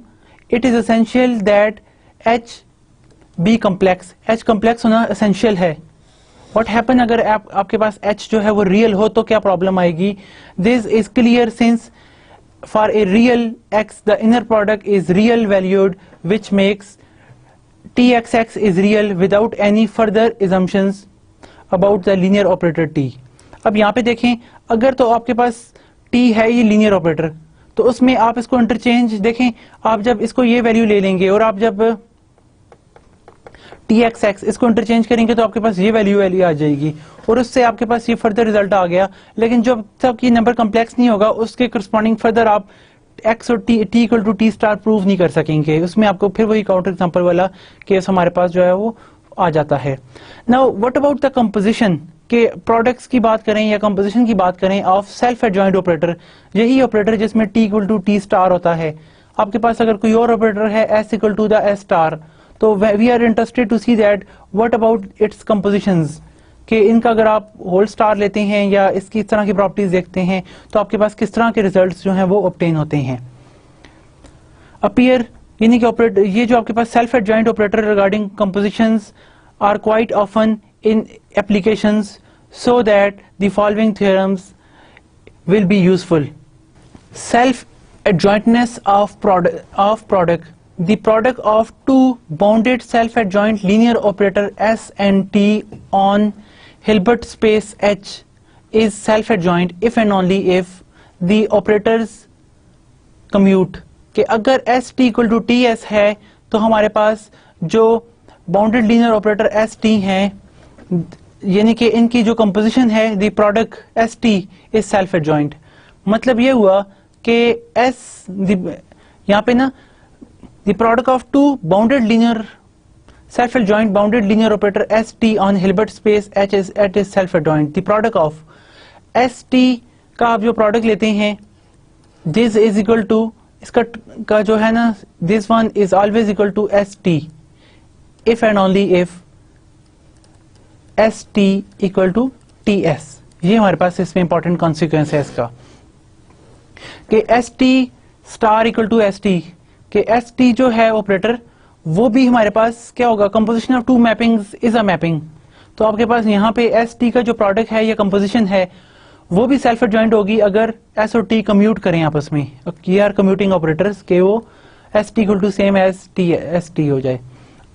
it is essential that H be complex, H complex होना essential है। What happen अगर आपके पास H जो है वो real हो तो क्या प्रॉब्लम आएगी, this is clear since for a real X the inner product is real valued which makes TXX is real without any further assumptions about the linear operator T। अब यहाँ पे देखें, अगर तो आपके पास टी है ये लीनियर ऑपरेटर, तो उसमें आप इसको इंटरचेंज देखें, आप जब इसको ये वैल्यू ले लेंगे और आप जब टी एक्स एक्स इसको इंटरचेंज करेंगे तो आपके पास ये वैल्यू आ जाएगी और उससे आपके पास ये फर्दर रिजल्ट आ गया। लेकिन जब तक ये नंबर कम्प्लेक्स नहीं होगा उसके करस्पॉन्डिंग फर्दर आप एक्स और T equal to T star prove नहीं कर सकेंगे। उसमें आपको फिर वही काउंटर एग्जांपल वाला केस हमारे पास जो है वो आ जाता है। Now what about the composition, के प्रोडक्ट्स की बात करें या कंपोजिशन की बात करें ऑफ सेल्फ एडजॉइंट ऑपरेटर, यही ऑपरेटर जिसमें T equal to T star होता है। आपके पास अगर कोई और ऑपरेटर है S equal to the S star, तो we are interested to see that what about its compositions, कि इनका अगर आप होल स्टार लेते हैं या इसकी इस तरह की प्रॉपर्टीज देखते हैं तो आपके पास किस तरह के रिजल्ट्स जो हैं वो ऑब्टेन होते हैं। अपीयर यानी कि ऑपरेटर, ये जो आपके पास self adjoint operator regarding compositions are quite often in applications so that the following theorems will be useful. Self adjointness of product the product of two bounded self-adjoint linear operator S and T on Hilbert space H is self-adjoint if and only if the operators commute. कि अगर S T equal to T S है तो हमारे पास जो bounded linear operator S T हैं, यानी कि इनकी जो कंपोजिशन है the product S T is self adjoint. मतलब ये हुआ कि एस यहाँ पे ना the product of two bounded linear self adjoint bounded linear operator S T on Hilbert space H is self adjoint. The product of S T का आप जो प्रोडक्ट लेते हैं, दिस इज इक्वल टू इसका का जो है ना, this one is always equal to S T if and only if S T equal to T S. ये हमारे पास इसमें इंपॉर्टेंट कॉन्सिक्वेंस है इसका कि S T star equal to S T, कि एस टी जो है ऑपरेटर वो भी हमारे पास क्या होगा, composition of two mappings is a mapping. तो आपके पास यहाँ पे एस टी का जो प्रोडक्ट है या कंपोजिशन है वो भी सेल्फ एडजॉइंट होगी अगर एस और टी कम्यूट करें आपस में. ये आर कम्यूटिंग ऑपरेटर्स के वो S T equal to same as T S T हो जाए.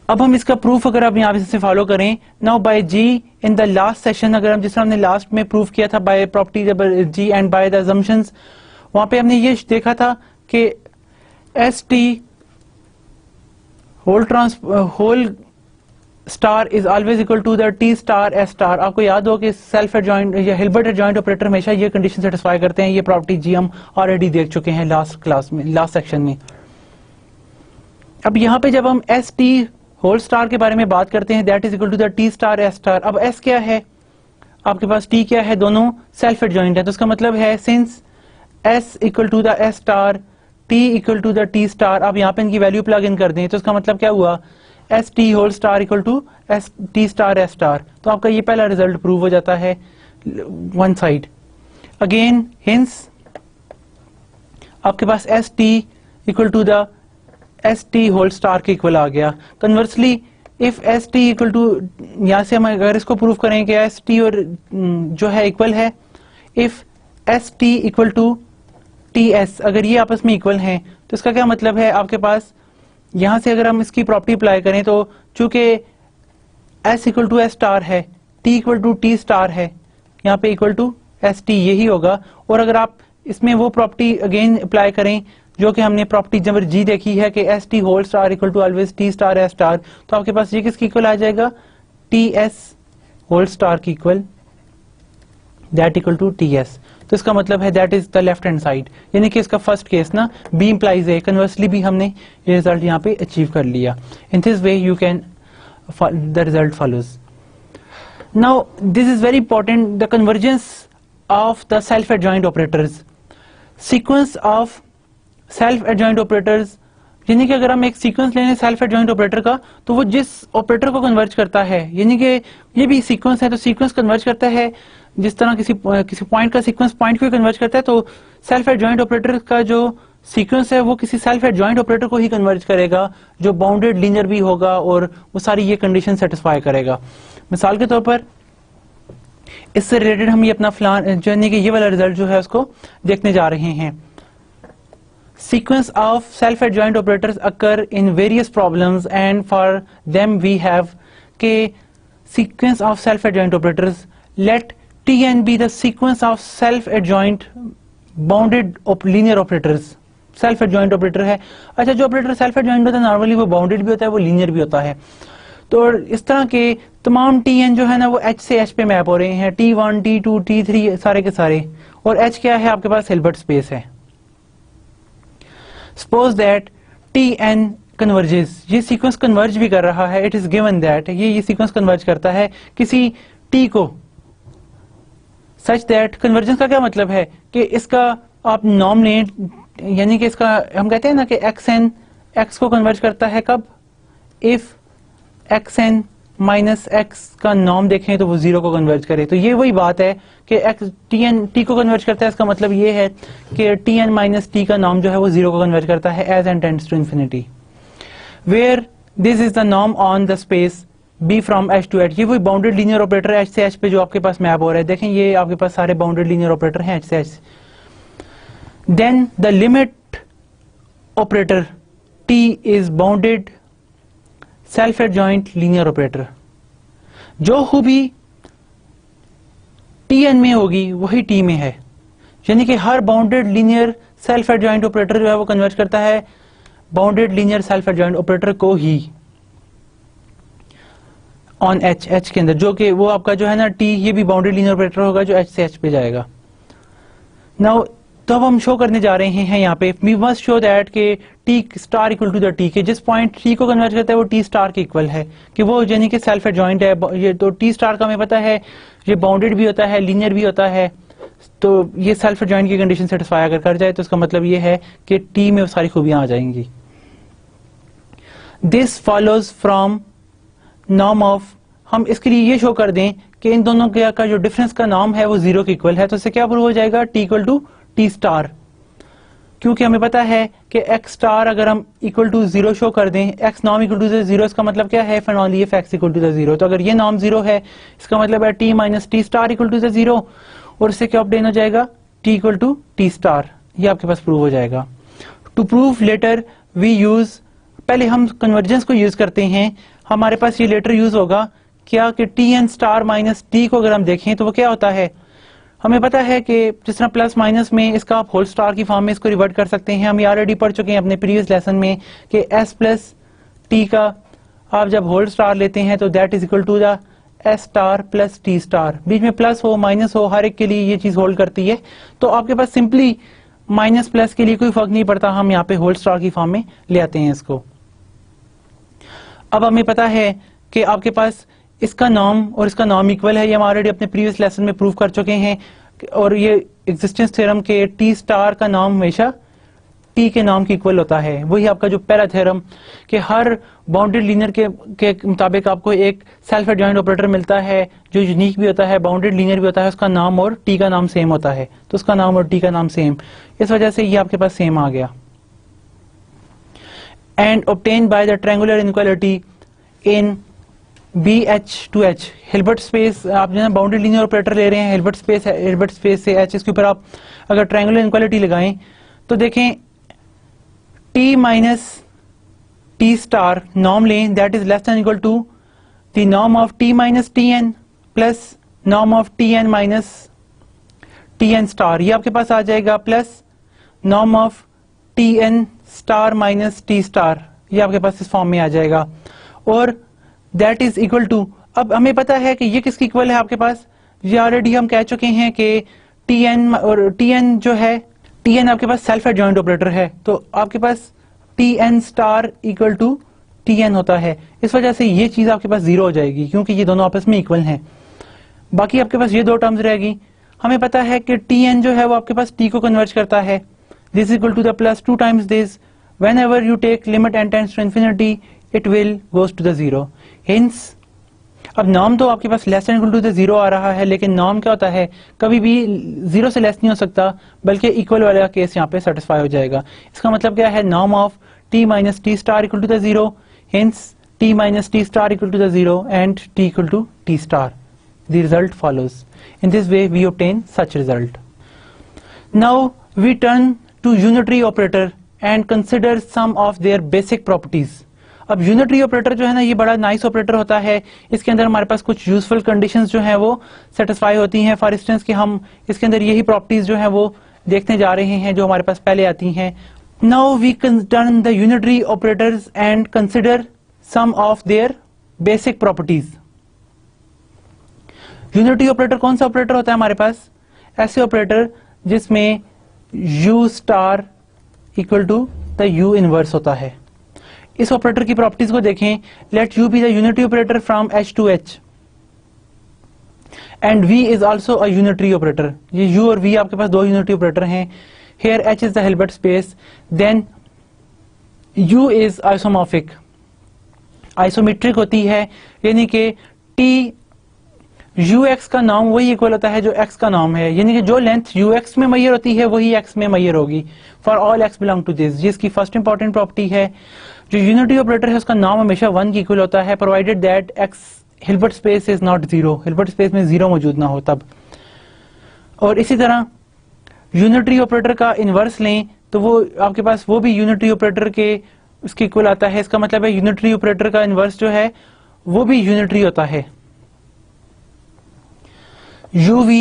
अब हम इसका प्रूफ अगर आप यहाँ से फॉलो करें, now by G in the last session, अगर हम जिस तरह हमने लास्ट में प्रूफ किया था by property G and by the assumptions, वहां पे हमने ये देखा था कि S T whole star is always equal to the T star S star. आपको याद हो कि सेल्फ एडजॉइंट या हिल्बर्ट एडजॉइंट ऑपरेटर हमेशा ये कंडीशन सेटिस्फाई करते हैं. ये प्रॉपर्टी जी हम ऑलरेडी देख चुके हैं लास्ट क्लास में, लास्ट सेक्शन में. अब यहाँ पे जब हम एस टी होल स्टार के बारे में बात करते हैं, that is equal to the T star S star. अब एस क्या है आपके पास, टी क्या है, दोनों सेल्फ एडजॉइंट है. तो उसका मतलब है since S equal to the S star, T equal to the T star, आप यहाँ पे इनकी वैल्यू प्लग इन कर दें तो उसका मतलब क्या हुआ, S T whole star equal to S T star S star. तो आपका ये पहला रिजल्ट प्रूव हो जाता है वन साइड. अगेन हिंस आपके पास S T equal to the S T whole star के इक्वल आ गया. Conversely if S T equal to, यहां से हम अगर इसको प्रूव करें कि एस टी और जो है इक्वल है, if S T equal to T S, अगर ये आपस में इक्वल हैं तो इसका क्या मतलब है, आपके पास यहां से अगर हम इसकी प्रॉपर्टी अप्लाई करें तो चूंकि S equal to S star है, T equal to T star है, यहाँ पे इक्वल टू एस टी यही होगा. और अगर आप इसमें वो प्रॉपर्टी अगेन अप्लाई करें जो कि हमने प्रॉपर्टी नंबर जी देखी है कि S T whole star equal to always T star S star, तो आपके पास ये किसकी इक्वल आ जाएगा, टी एस होल स्टार की इक्वल, that equal to T S. तो इसका मतलब है that is the left hand side, यानी कि इसका फर्स्ट केस ना बी इंप्लाइज है. कन्वर्सली भी हमने ये रिजल्ट यहाँ पे अचीव कर लिया. In this way you can the result follows. Now this is very important, the convergence of the self adjoint operators. Sequence of self adjoint operators, यानी कि अगर हम एक सीक्वेंस लेने सेल्फ एडजॉइंट ऑपरेटर का तो वो जिस ऑपरेटर को कन्वर्ज करता है, यानी कि ये भी सीक्वेंस है तो सीक्वेंस कन्वर्ज करता है जिस तरह किसी पॉइंट का सीक्वेंस पॉइंट को कन्वर्ज करता है, तो सेल्फ एडजॉइंट ऑपरेटर का जो सीक्वेंस है वो किसी सेल्फ एडजॉइंट ऑपरेटर को ही कन्वर्ज करेगा जो बाउंडेड लीनियर भी होगा और वो सारी ये कंडीशन सेटिस्फाई करेगा. मिसाल के तौर पर इससे रिलेटेड हम ये अपना फलान जो है कि ये वाला रिजल्ट जो है उसको देखने जा रहे हैं. Sequence of self-adjoint operators occur in various problems and for them we have के sequence of self-adjoint operators. Let Tn be the sequence of self-adjoint bounded linear operators. Self-adjoint operator है. अच्छा, जो operator self-adjoint होता है normally वो bounded भी होता है, वो linear भी होता है. तो इस तरह के तमाम Tn जो है ना वो H से H पे मैप हो रहे हैं, T1, T2, T3 सारे के सारे. और H क्या है आपके पास, हिल्बर्ट स्पेस है. Suppose that Tn converges, ये सीक्वेंस कन्वर्ज भी कर रहा है, इट इज गिवन दैट ये सीक्वेंस कन्वर्ज करता है किसी T को, सच दैट कन्वर्जेंस का क्या मतलब है कि इसका आप नॉर्म लें, यानी कि इसका हम कहते हैं ना कि xn x को कन्वर्ज करता है कब, इफ xn माइनस x का नॉर्म देखें तो वो जीरो को कन्वर्ज करे. तो ये वही बात है कि tn t को कन्वर्ज करता है, इसका मतलब ये है कि tn माइनस t का नॉर्म जो है वो जीरो को कन्वर्ज करता है as n tends to infinity, where this is the norm on the space b from h to h. ये वही बाउंडेड लीनियर ऑपरेटर h से h पे जो आपके पास मैप हो रहा है, देखें ये आपके पास सारे बाउंडेड लीनियर ऑपरेटर हैं h से h. Then the limit operator T is bounded self adjoint linear operator. जो खूबी टी एन में होगी वही टी में है, यानी कि हर bounded linear self adjoint operator जो है वो कन्वर्ज करता है bounded linear self adjoint operator को ही ऑन एच के अंदर, जो कि वो आपका जो है ना टी, ये भी बाउंडेड लीनियर ऑपरेटर होगा जो एच से एच पे जाएगा। नाउ तो अब हम शो करने जा रहे हैं यहाँ पे, वी मस्ट शो दैट के T star equal to the T, के जिस पॉइंट टी को कन्वर्ज करता है वो टी स्टार के इक्वल है, कि वो यानी कि सेल्फ एडजॉइंट है। ये तो टी स्टार का हमें पता है ये बाउंडेड भी होता है, लीनियर भी होता है, तो ये सेल्फ एडजॉइंट की कंडीशन सेटिस्फाई अगर कर जाए तो इसका मतलब ये है कि टी में सारी खूबियां आ जाएंगी। This follows from norm of, हम इसके लिए ये शो कर दें कि इन दोनों का जो डिफरेंस का नॉर्म है वो जीरो के इक्वल है, तो इससे क्या प्रूव हो जाएगा, T equal to T star, क्योंकि हमें पता है कि एक्स स्टार अगर हम इक्वल टू जीरो शो कर दें, x norm equal to zero, इसका मतलब क्या है, finally f x equal to zero. तो अगर ये नॉर्म जीरो है इसका मतलब है t minus T star equal to zero, और इससे क्या ऑब्टेन हो जाएगा, T equal to T star, ये आपके पास प्रूव हो जाएगा। To prove later we use, पहले हम कन्वर्जेंस को यूज करते हैं, हमारे पास ये लेटर यूज होगा क्या कि t n star minus t को अगर हम देखें तो वो क्या होता है, हमें पता है कि जिस तरह प्लस माइनस में इसका आप होल स्टार की फॉर्म में इसको रिवर्ट कर सकते हैं, हम ये ऑलरेडी पढ़ चुके हैं अपने प्रीवियस लेसन में कि एस प्लस टी का आप जब होल स्टार लेते हैं तो that is equal to the S star plus T star, बीच में प्लस हो माइनस हो हर एक के लिए ये चीज होल्ड करती है। तो आपके पास सिंपली माइनस प्लस के लिए कोई फर्क नहीं पड़ता, हम यहाँ पे होल स्टार की फॉर्म में ले आते हैं इसको। अब हमें पता है कि आपके पास इसका नॉर्म और इसका नॉर्म इक्वल है, ये हम ऑलरेडी अपने प्रीवियस लेसन में प्रूव कर चुके हैं, और ये एग्जिस्टेंस थ्योरम के टी स्टार का नॉर्म हमेशा टी के नॉर्म के इक्वल होता है। वही आपका जो पहला थ्योरम कि हर बाउंडेड लीनियर के मुताबिक आपको एक सेल्फ एडजॉइंट ऑपरेटर मिलता है जो यूनिक भी होता है, बाउंडेड लीनियर भी होता है, उसका नाम और टी का नाम सेम होता है, तो उसका नाम और टी का नाम सेम, इस वजह से ये आपके पास सेम आ गया। And obtain by the triangular inequality in BH2H, Hilbert space, आप जो है बाउंडेड लीनियर ऑपरेटर ले रहे हैं हिल्बर्ट स्पेस से H, इसके ऊपर आप अगर ट्रायंगुलर इनइक्वालिटी लगाएं तो देखें T minus T star norm लें, that is less than equal to the norm of T minus TN plus norm of TN minus TN star, ये आपके पास आ जाएगा, plus norm of TN star minus T star, ये आपके पास इस form में आ जाएगा, और दैट इज इक्वल टू, अब हमें पता है कि ये किसकी इक्वल है आपके पास, ये ऑलरेडी हम कह चुके हैं कि Tn और Tn जो है, Tn आपके पास सेल्फ एडजॉइंट ऑपरेटर है, तो आपके पास Tn star equal to Tn होता है, इस वजह से ये चीज आपके पास जीरो हो जाएगी क्योंकि ये दोनों आपस में इक्वल हैं। बाकी आपके पास ये दो टर्म्स रहेगी, हमें पता है कि Tn जो है वो आपके पास T को कन्वर्ज करता है, this equal to the plus two times this, whenever you take limit n tends to infinity it will goes to the zero. Hence अब नॉर्म तो आपके पास less than equal to the zero आ रहा है, लेकिन norm क्या होता है, कभी भी जीरो से लेस नहीं हो सकता, बल्कि इक्वल वाला केस यहाँ पे सेटिस्फाई हो जाएगा। इसका मतलब क्या है, norm of T minus T star equal to the zero, hence t minus T star equal to the zero and t equal to T star, the result follows. In this way we obtain such result. Now we turn to unitary operator and consider some of their basic properties. अब unitary operator जो है ना ये बड़ा nice operator होता है, इसके अंदर हमारे पास कुछ यूजफुल कंडीशंस जो हैं वो सेटिस्फाई होती हैं। फॉर इंस्टेंस कि हम इसके अंदर यही प्रॉपर्टीज जो हैं वो देखने जा रहे हैं जो हमारे पास पहले आती हैं। Now we turn the unitary operators and consider some of their basic properties. Unitary operator कौन सा ऑपरेटर होता है हमारे पास, ऐसे ऑपरेटर जिसमें u star equal to the you inverse होता है। इस ऑपरेटर की प्रॉपर्टीज को देखें, let u be the unitary operator from H to H and V is also a unitary operator. ये U और V आपके पास दो यूनिटरी ऑपरेटर हैं। Here H is the Hilbert space, then U is isomorphic, isometric होती है, यानी कि T ux का नाम वही इक्वल होता है जो x का नाम है, यानी कि जो लेंथ ux में मैयर होती है वही x में मैयर होगी for all x belong to this. जिसकी फर्स्ट इंपॉर्टेंट प्रॉपर्टी है, जो यूनिटी ऑपरेटर है उसका नाम हमेशा 1 की इक्वल होता है provided that x Hilbert space is not zero, Hilbert space में जीरो मौजूद ना हो तब। और इसी तरह यूनिटरी ऑपरेटर का इनवर्स लें तो वो आपके पास वो भी यूनिटरी ऑपरेटर के उसके इक्वल आता है। इसका मतलब है यूनिटरी ऑपरेटर का इनवर्स जो है वो भी यूनिटरी होता है। UV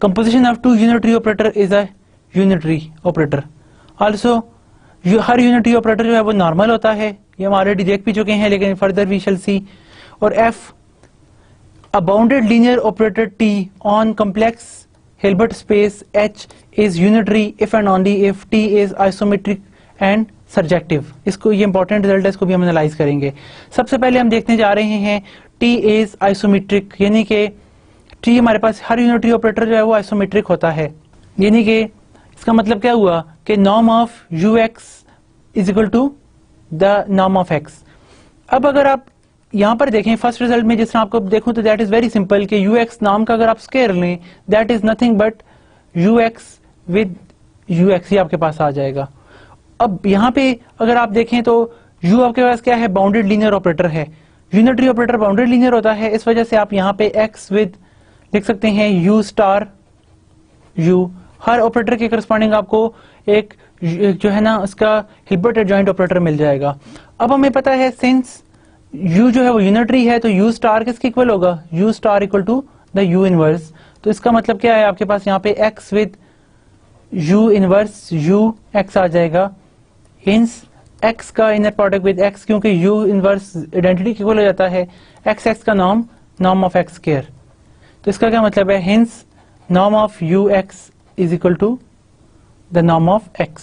composition of two unitary operator is a unitary operator. Also her unitary operator जो है वो नॉर्मल होता है, ये हम ऑलरेडी देख भी चुके हैं, लेकिन फर्दर वी शैल सी। और F a bounded linear operator T on complex Hilbert space H is unitary if and only if T is isometric and surjective. इसको ये इंपॉर्टेंट रिजल्ट है, इसको भी हम एनालाइज करेंगे। सबसे पहले हम देखने जा रहे हैं T is isometric, यानी कि T हमारे पास हर यूनिटरी ऑपरेटर जो है वो आइसोमेट्रिक होता है। यानी कि इसका मतलब क्या हुआ कि norm of ux is equal to the norm of x। अब अगर आप यहां पर देखें फर्स्ट रिजल्ट में, जिस तरह आपको देखूं तो दैट इज वेरी सिंपल कि ux नाम का अगर आप स्केयर लें that is nothing but ux with ux ही आपके पास आ जाएगा। अब यहां पे अगर आप देखें तो u आपके पास क्या है, बाउंडेड लीनियर ऑपरेटर है। यूनिटरी ऑपरेटर बाउंडेड लीनियर होता है, इस वजह से आप यहां पे x विद लिख सकते हैं u स्टार u। हर ऑपरेटर के करस्पॉन्डिंग आपको एक जो है ना उसका हिल्बर्ट एडजॉइंट ऑपरेटर मिल जाएगा। अब हमें पता है सिंस u जो है वो यूनिटरी है तो u स्टार किसके इक्वल होगा, u star equal to the u inverse. तो इसका मतलब क्या है, आपके पास यहाँ पे x with u inverse u x आ जाएगा। हिंस x का इनर प्रोडक्ट विद x, क्योंकि u इनवर्स आइडेंटिटी इक्वल हो जाता है x x का नॉर्म ऑफ x स्क्वायर। तो इसका क्या मतलब है, hence norm of ux is equal to the norm of x।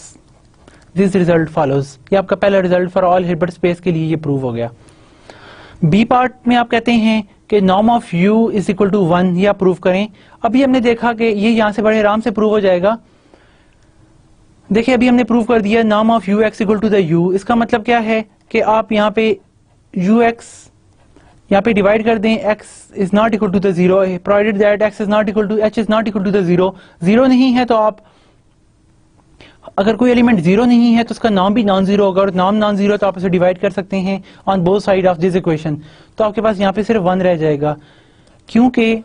This result follows. ये आपका पहला result for all Hilbert space के लिए ये प्रूव हो गया। बी पार्ट में आप कहते हैं कि norm of u is equal to 1, ये आप प्रूव करें। अभी हमने देखा कि ये यहां से बड़े आराम से प्रूव हो जाएगा। देखिए अभी हमने प्रूव कर दिया norm of ux equal to the u। इसका मतलब क्या है कि आप यहाँ पे ux यहाँ पे डिवाइड कर दें, x is not equal to the 0 provided that x is not equal to h is not equal to the 0 नहीं है तो आप अगर कोई एलिमेंट 0 नहीं है तो उसका नाम भी नॉन जीरो होगा, और नाम नॉन जीरो तो आप इसे डिवाइड कर सकते हैं on both side of this equation. तो आपके पास यहाँ पे सिर्फ 1 रह जाएगा, क्योंकि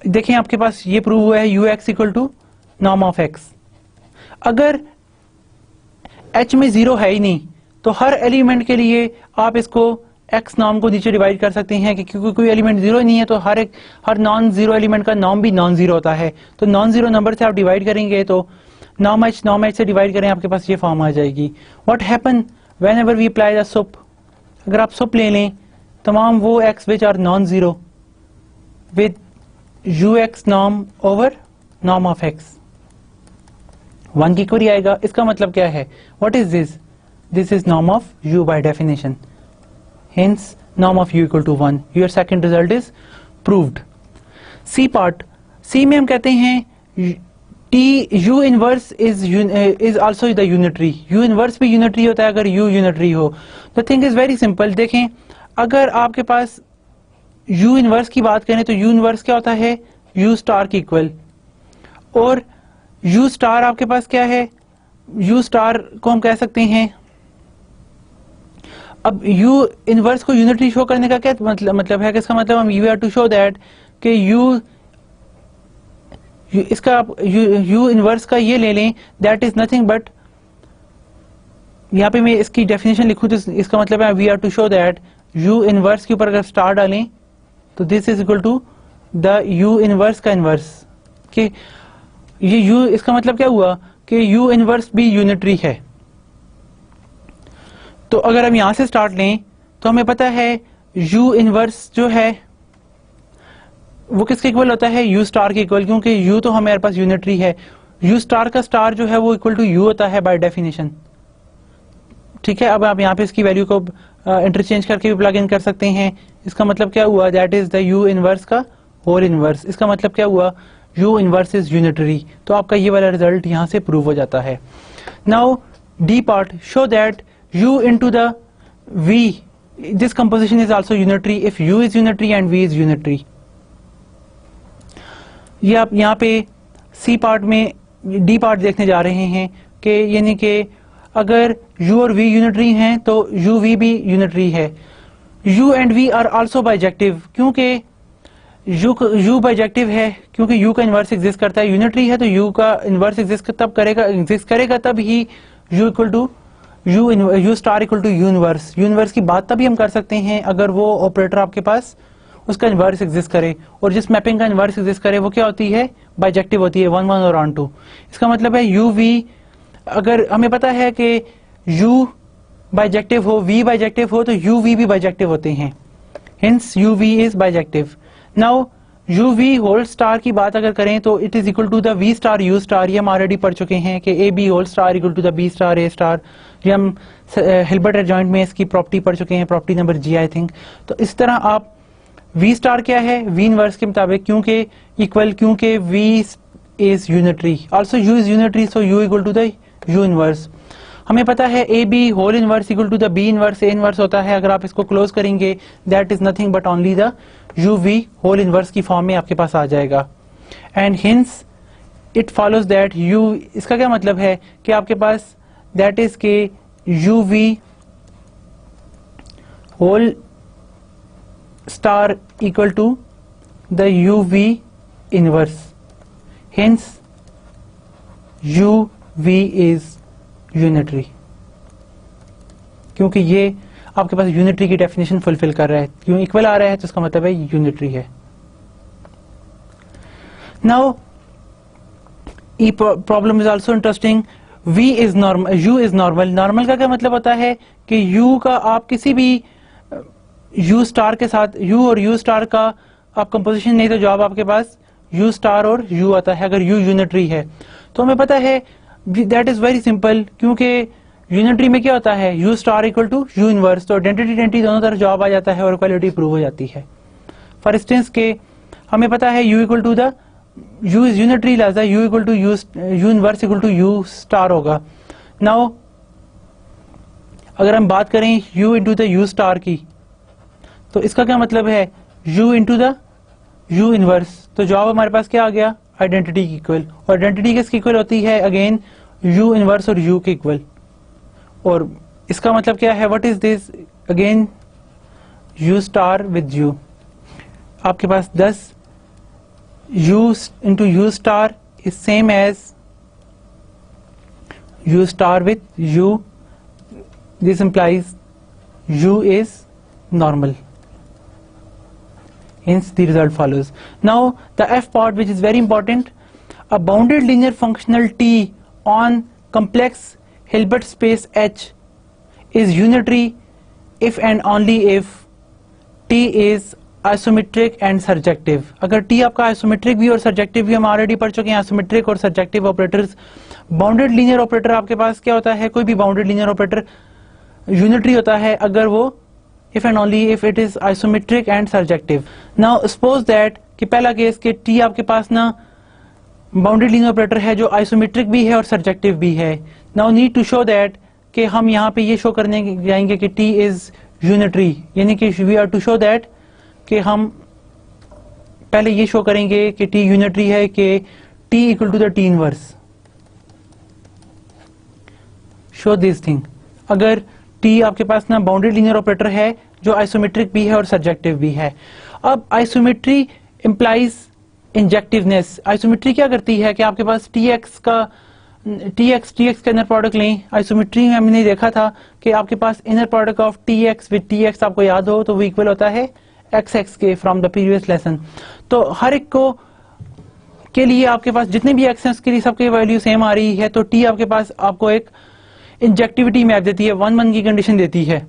देखें आपके पास ये प्रूव हुआ है ux equal to norm of x। अगर h में 0 है ही नहीं तो हर एलिमेंट के लिए आप इसको x नाम को नीचे डिवाइड कर सकते हैं कि क्योंकि कोई एलिमेंट 0 नहीं है तो हर नॉन जीरो एलिमेंट का नाम भी नॉन जीरो होता है। तो नॉन जीरो नंबर से आप डिवाइड करेंगे तो नॉर्म h से डिवाइड करें, आपके पास ये फॉर्म आ जाएगी। What happen whenever we apply the sup, अगर आप सुप ले लें तमाम वो x which are non zero with ux norm over norm of x 1 की क्वेरी आएगा। इसका मतलब क्या है, what is this, this is norm of u by definition, hence norm of u equal to 1. Your second result is proved. C part, C में हम कहते हैं T u inverse is also the unitary. u inverse भी unitary होता है अगर u unitary हो। The thing is very simple. देखें अगर आपके पास u inverse की बात करें तो u inverse क्या होता है, u स्टार की इक्वल, और u स्टार आपके पास क्या है, u स्टार को हम कह सकते हैं। अब u इनवर्स को यूनिटरी शो करने का क्या मतलब है कि इसका मतलब हम you have to show that कि u इसका u इनवर्स का ये ले लें दैट इज नथिंग बट, यहाँ पे मैं इसकी डेफिनेशन लिखूं तो इसका मतलब है we have to show that u inverse के ऊपर अगर स्टार डालें तो this is equal to the u inverse का इनवर्स। कि ये u इसका मतलब क्या हुआ कि u इनवर्स भी यूनिटरी है। तो अगर हम यहां से स्टार्ट लें तो हमें पता है u इनवर्स जो है वो किसके इक्वल होता है, u स्टार के इक्वल, क्योंकि u तो हमारे पास यूनिटरी है। u स्टार का स्टार जो है वो इक्वल टू u होता है बाय डेफिनेशन। ठीक है, अब आप यहाँ पे इसकी वैल्यू को इंटरचेंज करके भी प्लग इन कर सकते हैं। इसका मतलब क्या हुआ, that is the u inverse का होल इनवर्स। इसका मतलब क्या हुआ, u इनवर्स इज यूनिटरी। तो आपका ये वाला रिजल्ट यहाँ से प्रूव हो जाता है। Now D part, show that u into the v, this composition is also unitary if u is unitary and v is unitary. ये आप यहाँ पे c पार्ट में d पार्ट देखने जा रहे हैं कि यानी कि अगर u और v यूनिटरी हैं तो u v भी यूनिटरी है। u and v are also bijective, क्योंकि u बाइजेक्टिव है क्योंकि u का इनवर्स एग्जिस्ट करता है। यूनिटरी है तो u का इनवर्स एग्जिस्ट तब करेगा तब ही u equal to you star equal to you inverse की बात तभी हम कर सकते हैं अगर वो ऑपरेटर आपके पास उसका इन्वर्स एग्जिस्ट करे, और जिस मैपिंग का इन्वर्स एग्जिस्ट करे वो क्या होती है, बाइजेक्टिव होती है, 1 1 और ऑन 2। इसका मतलब है यू वी, अगर हमें पता है कि यू बाइजेक्टिव हो, वी बाइजेक्टिव हो, तो यू वी भी बाइजेक्टिव होते हैं, hence u v is bijective. Now u v whole star की बात अगर करें तो it is equal to the v star u star, ये हम ऑलरेडी पढ़ चुके हैं कि A B whole star equal to the B star A star, ये हम हिल्बर्ट एडजॉइंट में इसकी प्रॉपर्टी पढ़ चुके हैं, property number G I think. तो इस तरह आप वी स्टार क्या है, वी इनवर्स के मुताबिक, क्योंकि इक्वल, क्योंकि v is unitary, also u is unitary, so u equal to the you inverse. हमें पता है A B whole inverse equal to the B inverse, A inverse होता है, अगर आप इसको क्लोज करेंगे that is nothing but only the u v whole inverse की फॉर्म में आपके पास आ जाएगा। And hence it follows that u, इसका क्या मतलब है कि आपके पास दैट इज के u v whole star equal to the u v inverse, hence u v is unitary, क्योंकि ये आपके पास यूनिटरी की डेफिनेशन फुलफिल कर रहा है, क्यों इक्वल आ रहा है तो इसका मतलब है यूनिटरी है। नाउ ई problem is also interesting, v is normal, u is normal. Normal का क्या मतलब होता है कि यू का आप किसी भी यू स्टार के साथ, यू और यू स्टार का आप कंपोजिशन नहीं तो जवाब आपके पास यू स्टार और यू आता है अगर यू यूनिटरी है। तो हमें पता है दैट इज वेरी सिंपल, क्योंकि यूनिटरी में क्या होता है u star equal to you inverse, तो आइडेंटिटी दोनों तरफ जवाब आ जाता है और इक्वालिटी प्रूव हो जाती है। फॉर इंस्टेंस के हमें पता है U equal to the U is unitary, लिहाजा U equal to you inverse equal to you star होगा। नाउ अगर हम बात करें U into the U star की, तो इसका क्या मतलब है U into the you inverse, तो जवाब हमारे पास क्या आ गया, आइडेंटिटी की इक्वल। और आइडेंटिटी किसकी इक्वल होती है, अगेन यू इनवर्स और यू के इक्वल। और इसका मतलब क्या है, what is this, again u star with u, आपके पास 10 u into u star is same as u star with u, this implies u is normal, hence the result follows. Now the F part, which is very important, a bounded linear functional T on complex Hilbert space H is unitary if and only if T is isometric and surjective। अगर T आपका isometric भी और surjective भी, हम already पढ़ चुके हैं isometric और surjective operators. Bounded linear operator आपके पास क्या होता है, कोई भी बाउंडेड लीनियर ऑपरेटर यूनिटरी होता है अगर वो if and only if it is isometric and surjective। Now suppose that कि पहला केस कि T आपके पास ना बाउंडेड लीनियर ऑपरेटर है जो आइसोमेट्रिक भी है और सर्जेक्टिव भी है। Now need to show that कि हम यहाँ पे ये शो करने जाएंगे कि T is unitary, यानी कि we are to show that कि हम पहले ये शो करेंगे कि T यूनिटरी है, कि T equal to the T inverse, show this thing। अगर T आपके पास ना बाउंडेड लीनियर ऑपरेटर है जो आइसोमेट्रिक भी है और सर्जेक्टिव भी है। अब आइसोमेट्री इंप्लाइज इंजेक्टिवनेस। आइसोमेट्री क्या करती है कि आपके पास TX का इनर प्रोडक्ट लें, आइसोमेट्री में हमने देखा था कि आपके पास inner product of TX with TX आपको याद हो तो वो इक्वल होता है XX के, फ्रॉम द प्रीवियस लेसन। तो हर एक को के लिए आपके पास जितने भी X हैं उसके लिए सबकी वैल्यू सेम आ रही है, तो T आपके पास आपको एक इंजेक्टिविटी मैप देती है, 1 1 की कंडीशन देती है।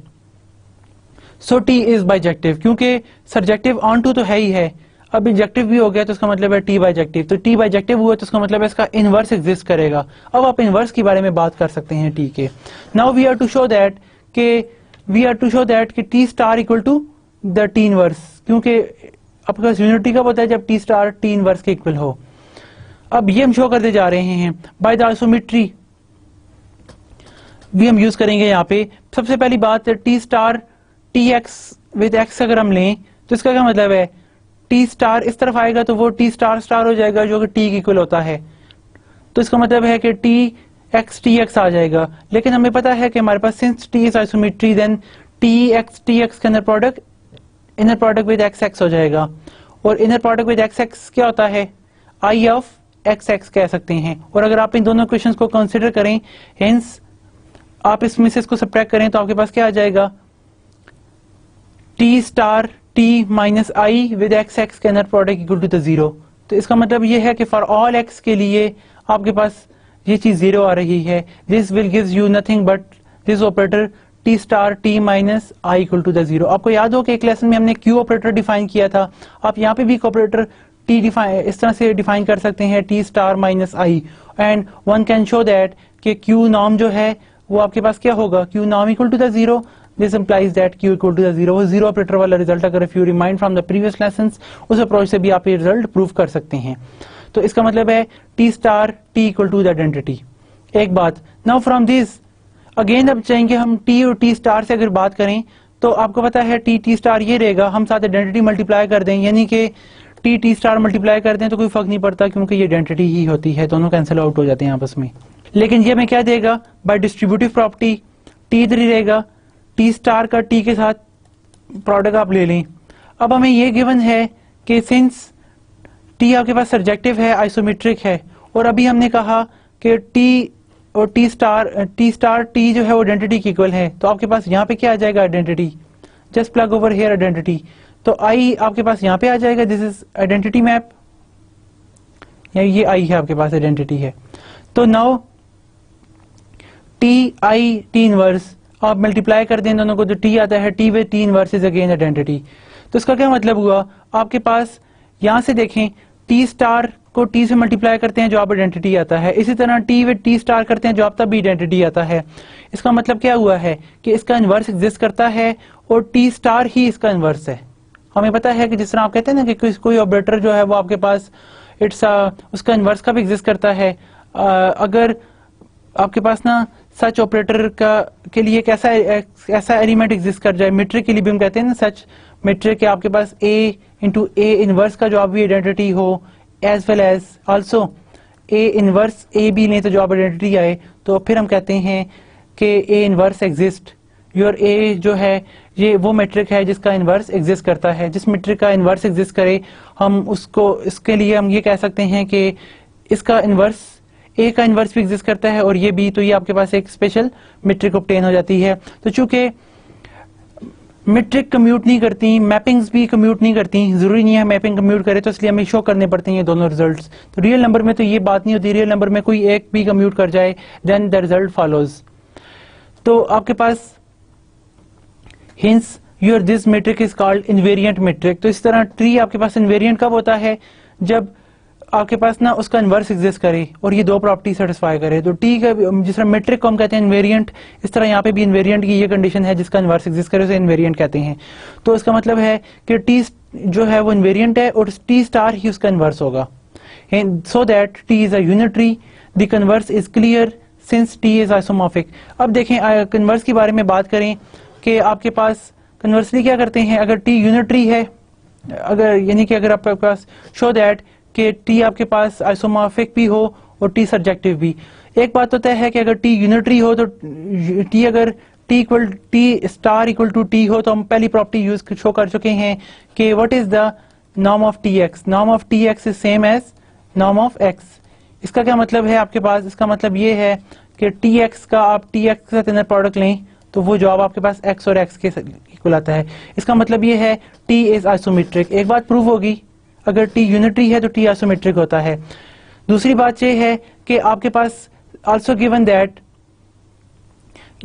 सो T इज बाइजेक्टिव, क्योंकि सर्जेक्टिव ऑन टू तो है ही है, अब इंजेक्टिव भी हो गया तो इसका मतलब है T बाइजेक्टिव। तो T बाइजेक्टिव हुआ तो इसका मतलब है इसका इनवर्स एग्जिस्ट करेगा। अब आप इनवर्स के बारे में बात कर सकते हैं T के। Now we are to show that कि T star equal to the T inverse, क्योंकि आपके पास यूनिटी कब होता है जब T स्टार T इनवर्स के इक्वल हो। अब ये हम शो करते जा रहे हैं बाय द आइसोमेट्री भी हम यूज करेंगे यहाँ पे। सबसे पहली बात T star TX with X अगर हम लें तो इसका क्या मतलब है, T स्टार इस तरफ आएगा तो वो T स्टार स्टार हो जाएगा जो कि T की इक्वल होता है, तो इसका मतलब है कि TX TX आ जाएगा। लेकिन हमें पता है कि हमारे पास since T is isometry then TX TX का इनर प्रोडक्ट विद XX हो जाएगा, और इनर प्रोडक्ट विद XX क्या होता है, I ऑफ XX कह सकते हैं। और अगर आप इन दोनों क्वेश्चंस को कंसिडर करें, हेंस आप इसमें से इसको सब्ट्रैक्ट करें तो आपके पास क्या आ जाएगा, t star t minus I with x x के अंदर product equal to the zero. तो इसका मतलब ये है कि फॉर ऑल एक्स के लिए आपके पास ये चीज जीरो आ रही है। This will gives you nothing but this operator t star t minus I equal to the zero. आपको याद हो कि एक लेसन में हमने क्यू ऑपरेटर डिफाइन किया था, आप यहाँ पे भी एक ऑपरेटर टी डिफाइन इस तरह से डिफाइन कर सकते हैं, T star minus I, and one can show that कि क्यू नॉर्म जो है वो आपके पास क्या होगा, q norm equal to the zero. This implies that q equal to the zero, वो जीरो ऑपरेटर वाला रिजल्ट अगर if you remind from the previous lessons, उस अप्रोच से भी आप ये रिजल्ट प्रूव कर सकते हैं। तो इसका मतलब है T star T equal to the identity. एक बात, नाउ फ्रॉम दिस अगेन अब चाहेंगे हम टी और टी स्टार से अगर बात करें तो आपको पता है टी टी स्टार ये रहेगा, हम साथ आइडेंटिटी मल्टीप्लाई कर दें, यानी कि टी टी स्टार मल्टीप्लाई कर दें तो कोई फर्क नहीं पड़ता क्योंकि ये आइडेंटिटी ही होती है, दोनों कैंसिल आउट हो जाते हैं आपस में। लेकिन ये हमें क्या देगा, बाय डिस्ट्रीब्यूटिव प्रॉपर्टी टी इधर ही रहेगा, टी स्टार का टी के साथ प्रोडक्ट आप ले लें। अब हमें ये गिवन है कि सिंस टी आपके पास सर्जेक्टिव है, आइसोमेट्रिक है, और अभी हमने कहा कि टी और टी स्टार टी जो है वो आइडेंटिटी की इक्वल है, तो आपके पास यहाँ पे क्या आ जाएगा, identity. Just plug over here identity, तो आई आपके पास यहाँ पे आ जाएगा, दिस इज आइडेंटिटी मैप, या ये आई है आपके पास आइडेंटिटी है। तो now T I T inverse आप मल्टीप्लाई कर दें दोनों को, जो टी आता है T with T inverse is again identity. तो इसका क्या मतलब हुआ, आपके पास यहां से देखें टी स्टार को टी से मल्टीप्लाई करते हैं जो आप आइडेंटिटी आता है, इसी तरह टी विद टी स्टार करते हैं जो आप तब भी आइडेंटिटी आता है। इसका मतलब क्या हुआ है कि इसका इनवर्स एग्जिस्ट करता है और टी स्टार ही इसका इनवर्स है। हमें पता है कि जिस तरह आप कहते हैं ना कि कोई ऑपरेटर जो है वो आपके पास उसका इनवर्स का भी एग्जिस्ट करता है। अगर आपके पास ना सच ऑपरेटर के लिए एक ऐसा एलिमेंट एग्जिस्ट कर जाए, मेट्रिक के लिए भी हम कहते हैं ना सच मेट्रिक, आपके पास ए इंटू ए इनवर्स का जो आप भी आइडेंटिटी हो, as well as also A inverse A B नहीं तो जो आप आइडेंटिटी आए, तो फिर हम कहते हैं कि ए इनवर्स एग्जिस्ट। योर ए जो है ये वो मेट्रिक है जिसका इनवर्स एग्जिस्ट करता है। जिस मेट्रिक का इनवर्स एग्जिस्ट करे हम उसको, इसके लिए हम ये कह सकते हैं कि इसका इनवर्स ए का इनवर्स भी एग्जिस्ट करता है और ये बी, तो ये आपके पास एक स्पेशल मेट्रिक ऑब्टेन हो जाती है। तो चूंकि मेट्रिक कम्यूट नहीं करती, मैपिंग्स भी कम्यूट नहीं करती, जरूरी नहीं है मैपिंग कम्यूट करे, तो इसलिए हमें शो करने पड़ते हैं ये दोनों रिजल्ट्स। तो रियल नंबर में तो ये बात नहीं होती, रियल नंबर में कोई एक भी कम्यूट कर जाए देन द रिजल्ट फॉलोज। तो आपके पास hence your this metric is called invariant metric. तो इस तरह ट्री आपके पास इनवेरिएंट कब होता है, जब आपके पास ना उसका इनवर्स एग्जिस्ट करे और ये दो प्रॉपर्टी सेटिस्फाई करे। तो टी का जिस तरह मेट्रिक को हम कहते हैं इनवेरिएंट, इस तरह यहाँ पे भी इनवेरिएंट की ये कंडीशन है जिसका इनवर्स एग्जिस्ट करे उसे इनवेरिएंट कहते हैं। तो इसका मतलब है कि टी जो है वो इनवेरिएंट है और टी स्टार ही उसका इनवर्स होगा, so that T is a unitary, the converse is clear since T is isomorphic. अब देखें कन्वर्स के बारे में बात करें कि आपके पास कन्वर्सली क्या करते हैं, अगर टी यूनिटरी है, अगर यानी कि अगर आपके पास शो दैट कि टी आपके पास आइसोमॉर्फिक भी हो और टी सब्जेक्टिव भी। एक बात तो तय है कि अगर टी यूनिटरी हो तो टी अगर t star equal to t हो तो हम पहली प्रॉपर्टी यूज शो कर चुके हैं कि what is the norm of T x, norm of T x is same as norm of x. इसका क्या मतलब है आपके पास, इसका मतलब ये है कि टी एक्स का आप टी एक्स के साथ इनर प्रोडक्ट लें तो वो जवाब आपके पास एक्स और एक्स के इक्वल आता है। इसका मतलब ये है टी इज आइसोमेट्रिक। एक बात प्रूव होगी, अगर टी यूनिटरी है तो टी आइसोमेट्रिक होता है। दूसरी बात यह है कि आपके पास also given that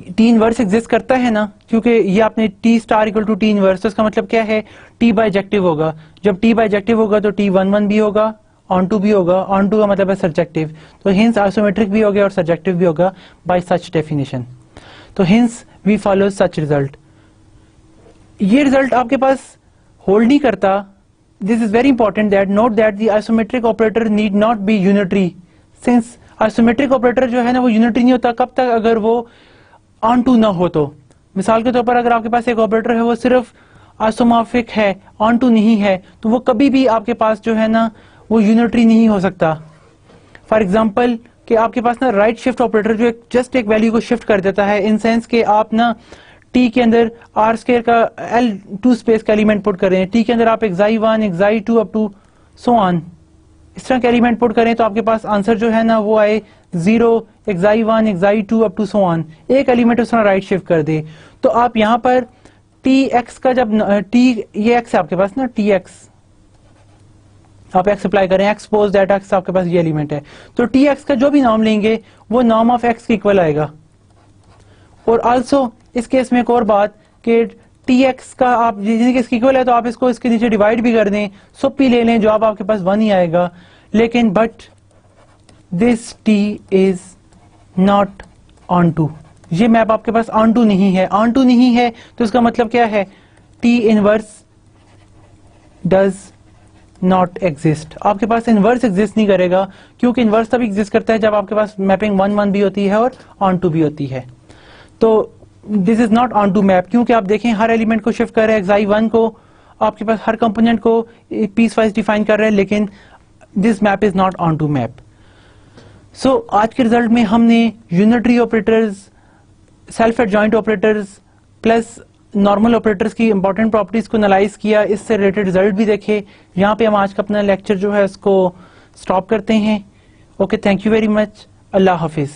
T inverse exist करता है ना, क्योंकि ये आपने T star equal to T inverse, तो इसका मतलब क्या है, टी बाइजेक्टिव होगा। जब टी बाइजेक्टिव होगा तो टी 1 भी होगा, ऑन टू भी होगा, ऑन टू का मतलब है सर्जेक्टिव, तो हिंस आइसोमेट्रिक भी हो गया और सर्जेक्टिव भी होगा बाय सच डेफिनेशन। तो hence we follow such result. ये रिजल्ट आपके पास होल्ड नहीं करता। This is very important that note that the isometric operator need not be unitary, since isometric operator जो है ना वो unitary नहीं होता कब तक, अगर वो on to ना हो तो। मिसाल के तौर पर अगर आपके पास एक ऑपरेटर है वो सिर्फ आइसोमॉर्फिक है, on to नहीं है, तो वो कभी भी आपके पास जो है ना वो यूनिटरी नहीं हो सकता। फॉर एग्जाम्पल कि आपके पास ना राइट शिफ्ट ऑपरेटर जो जस्ट एक वैल्यू को शिफ्ट कर देता है, इन सेंस के आप ना टी के अंदर आर स्क्वायर का L2 स्पेस का एलिमेंट पुट कर रहे हैं, टी के अंदर आप xi1 xi2 up to so on, इस तरह के एलिमेंट पुट करें तो आपके पास आंसर जो है ना वो आए 0, xi1, xi2 up to so on. एक एलिमेंट उस तरह राइट शिफ्ट कर दे तो आप यहाँ पर tx का जब t ये x है आपके पास ना, tx आप x अप्लाई करें, x सपोज दैट x आपके पास ये एलिमेंट है, तो tx का जो भी नॉर्म लेंगे वो नॉर्म ऑफ x के इक्वल आएगा। और आल्सो इस केस में एक और बात कि tx का आप जिसके इसके इक्वल है तो आप इसको इसके नीचे डिवाइड भी कर दें, सुप ही ले लें, जवाब आपके पास 1 ही आएगा। लेकिन but this t is not on to, ये मैप आपके पास ऑन टू नहीं है। ऑन टू नहीं है तो इसका मतलब क्या है, t inverse does not exist, आपके पास इनवर्स एग्जिस्ट नहीं करेगा, क्योंकि इनवर्स तब एग्जिस्ट करता है जब आपके पास मैपिंग 1-1 भी होती है और ऑन टू भी होती है। तो this is not on to map, क्योंकि आप देखें हर एलिमेंट को शिफ्ट कर रहे हैं, xi1 को आपके पास हर कंपोनेंट को पीस वाइज डिफाइन कर रहे हैं, लेकिन this map is not on to map. So आज के रिजल्ट में हमने unitary operators, self adjoint operators plus normal operators की इंपॉर्टेंट प्रॉपर्टीज को एनालाइज किया, इससे रिलेटेड रिजल्ट भी देखे। यहाँ पे हम आज का अपना लेक्चर जो है उसको स्टॉप करते हैं। Okay, thank you very much, Allah Hafiz.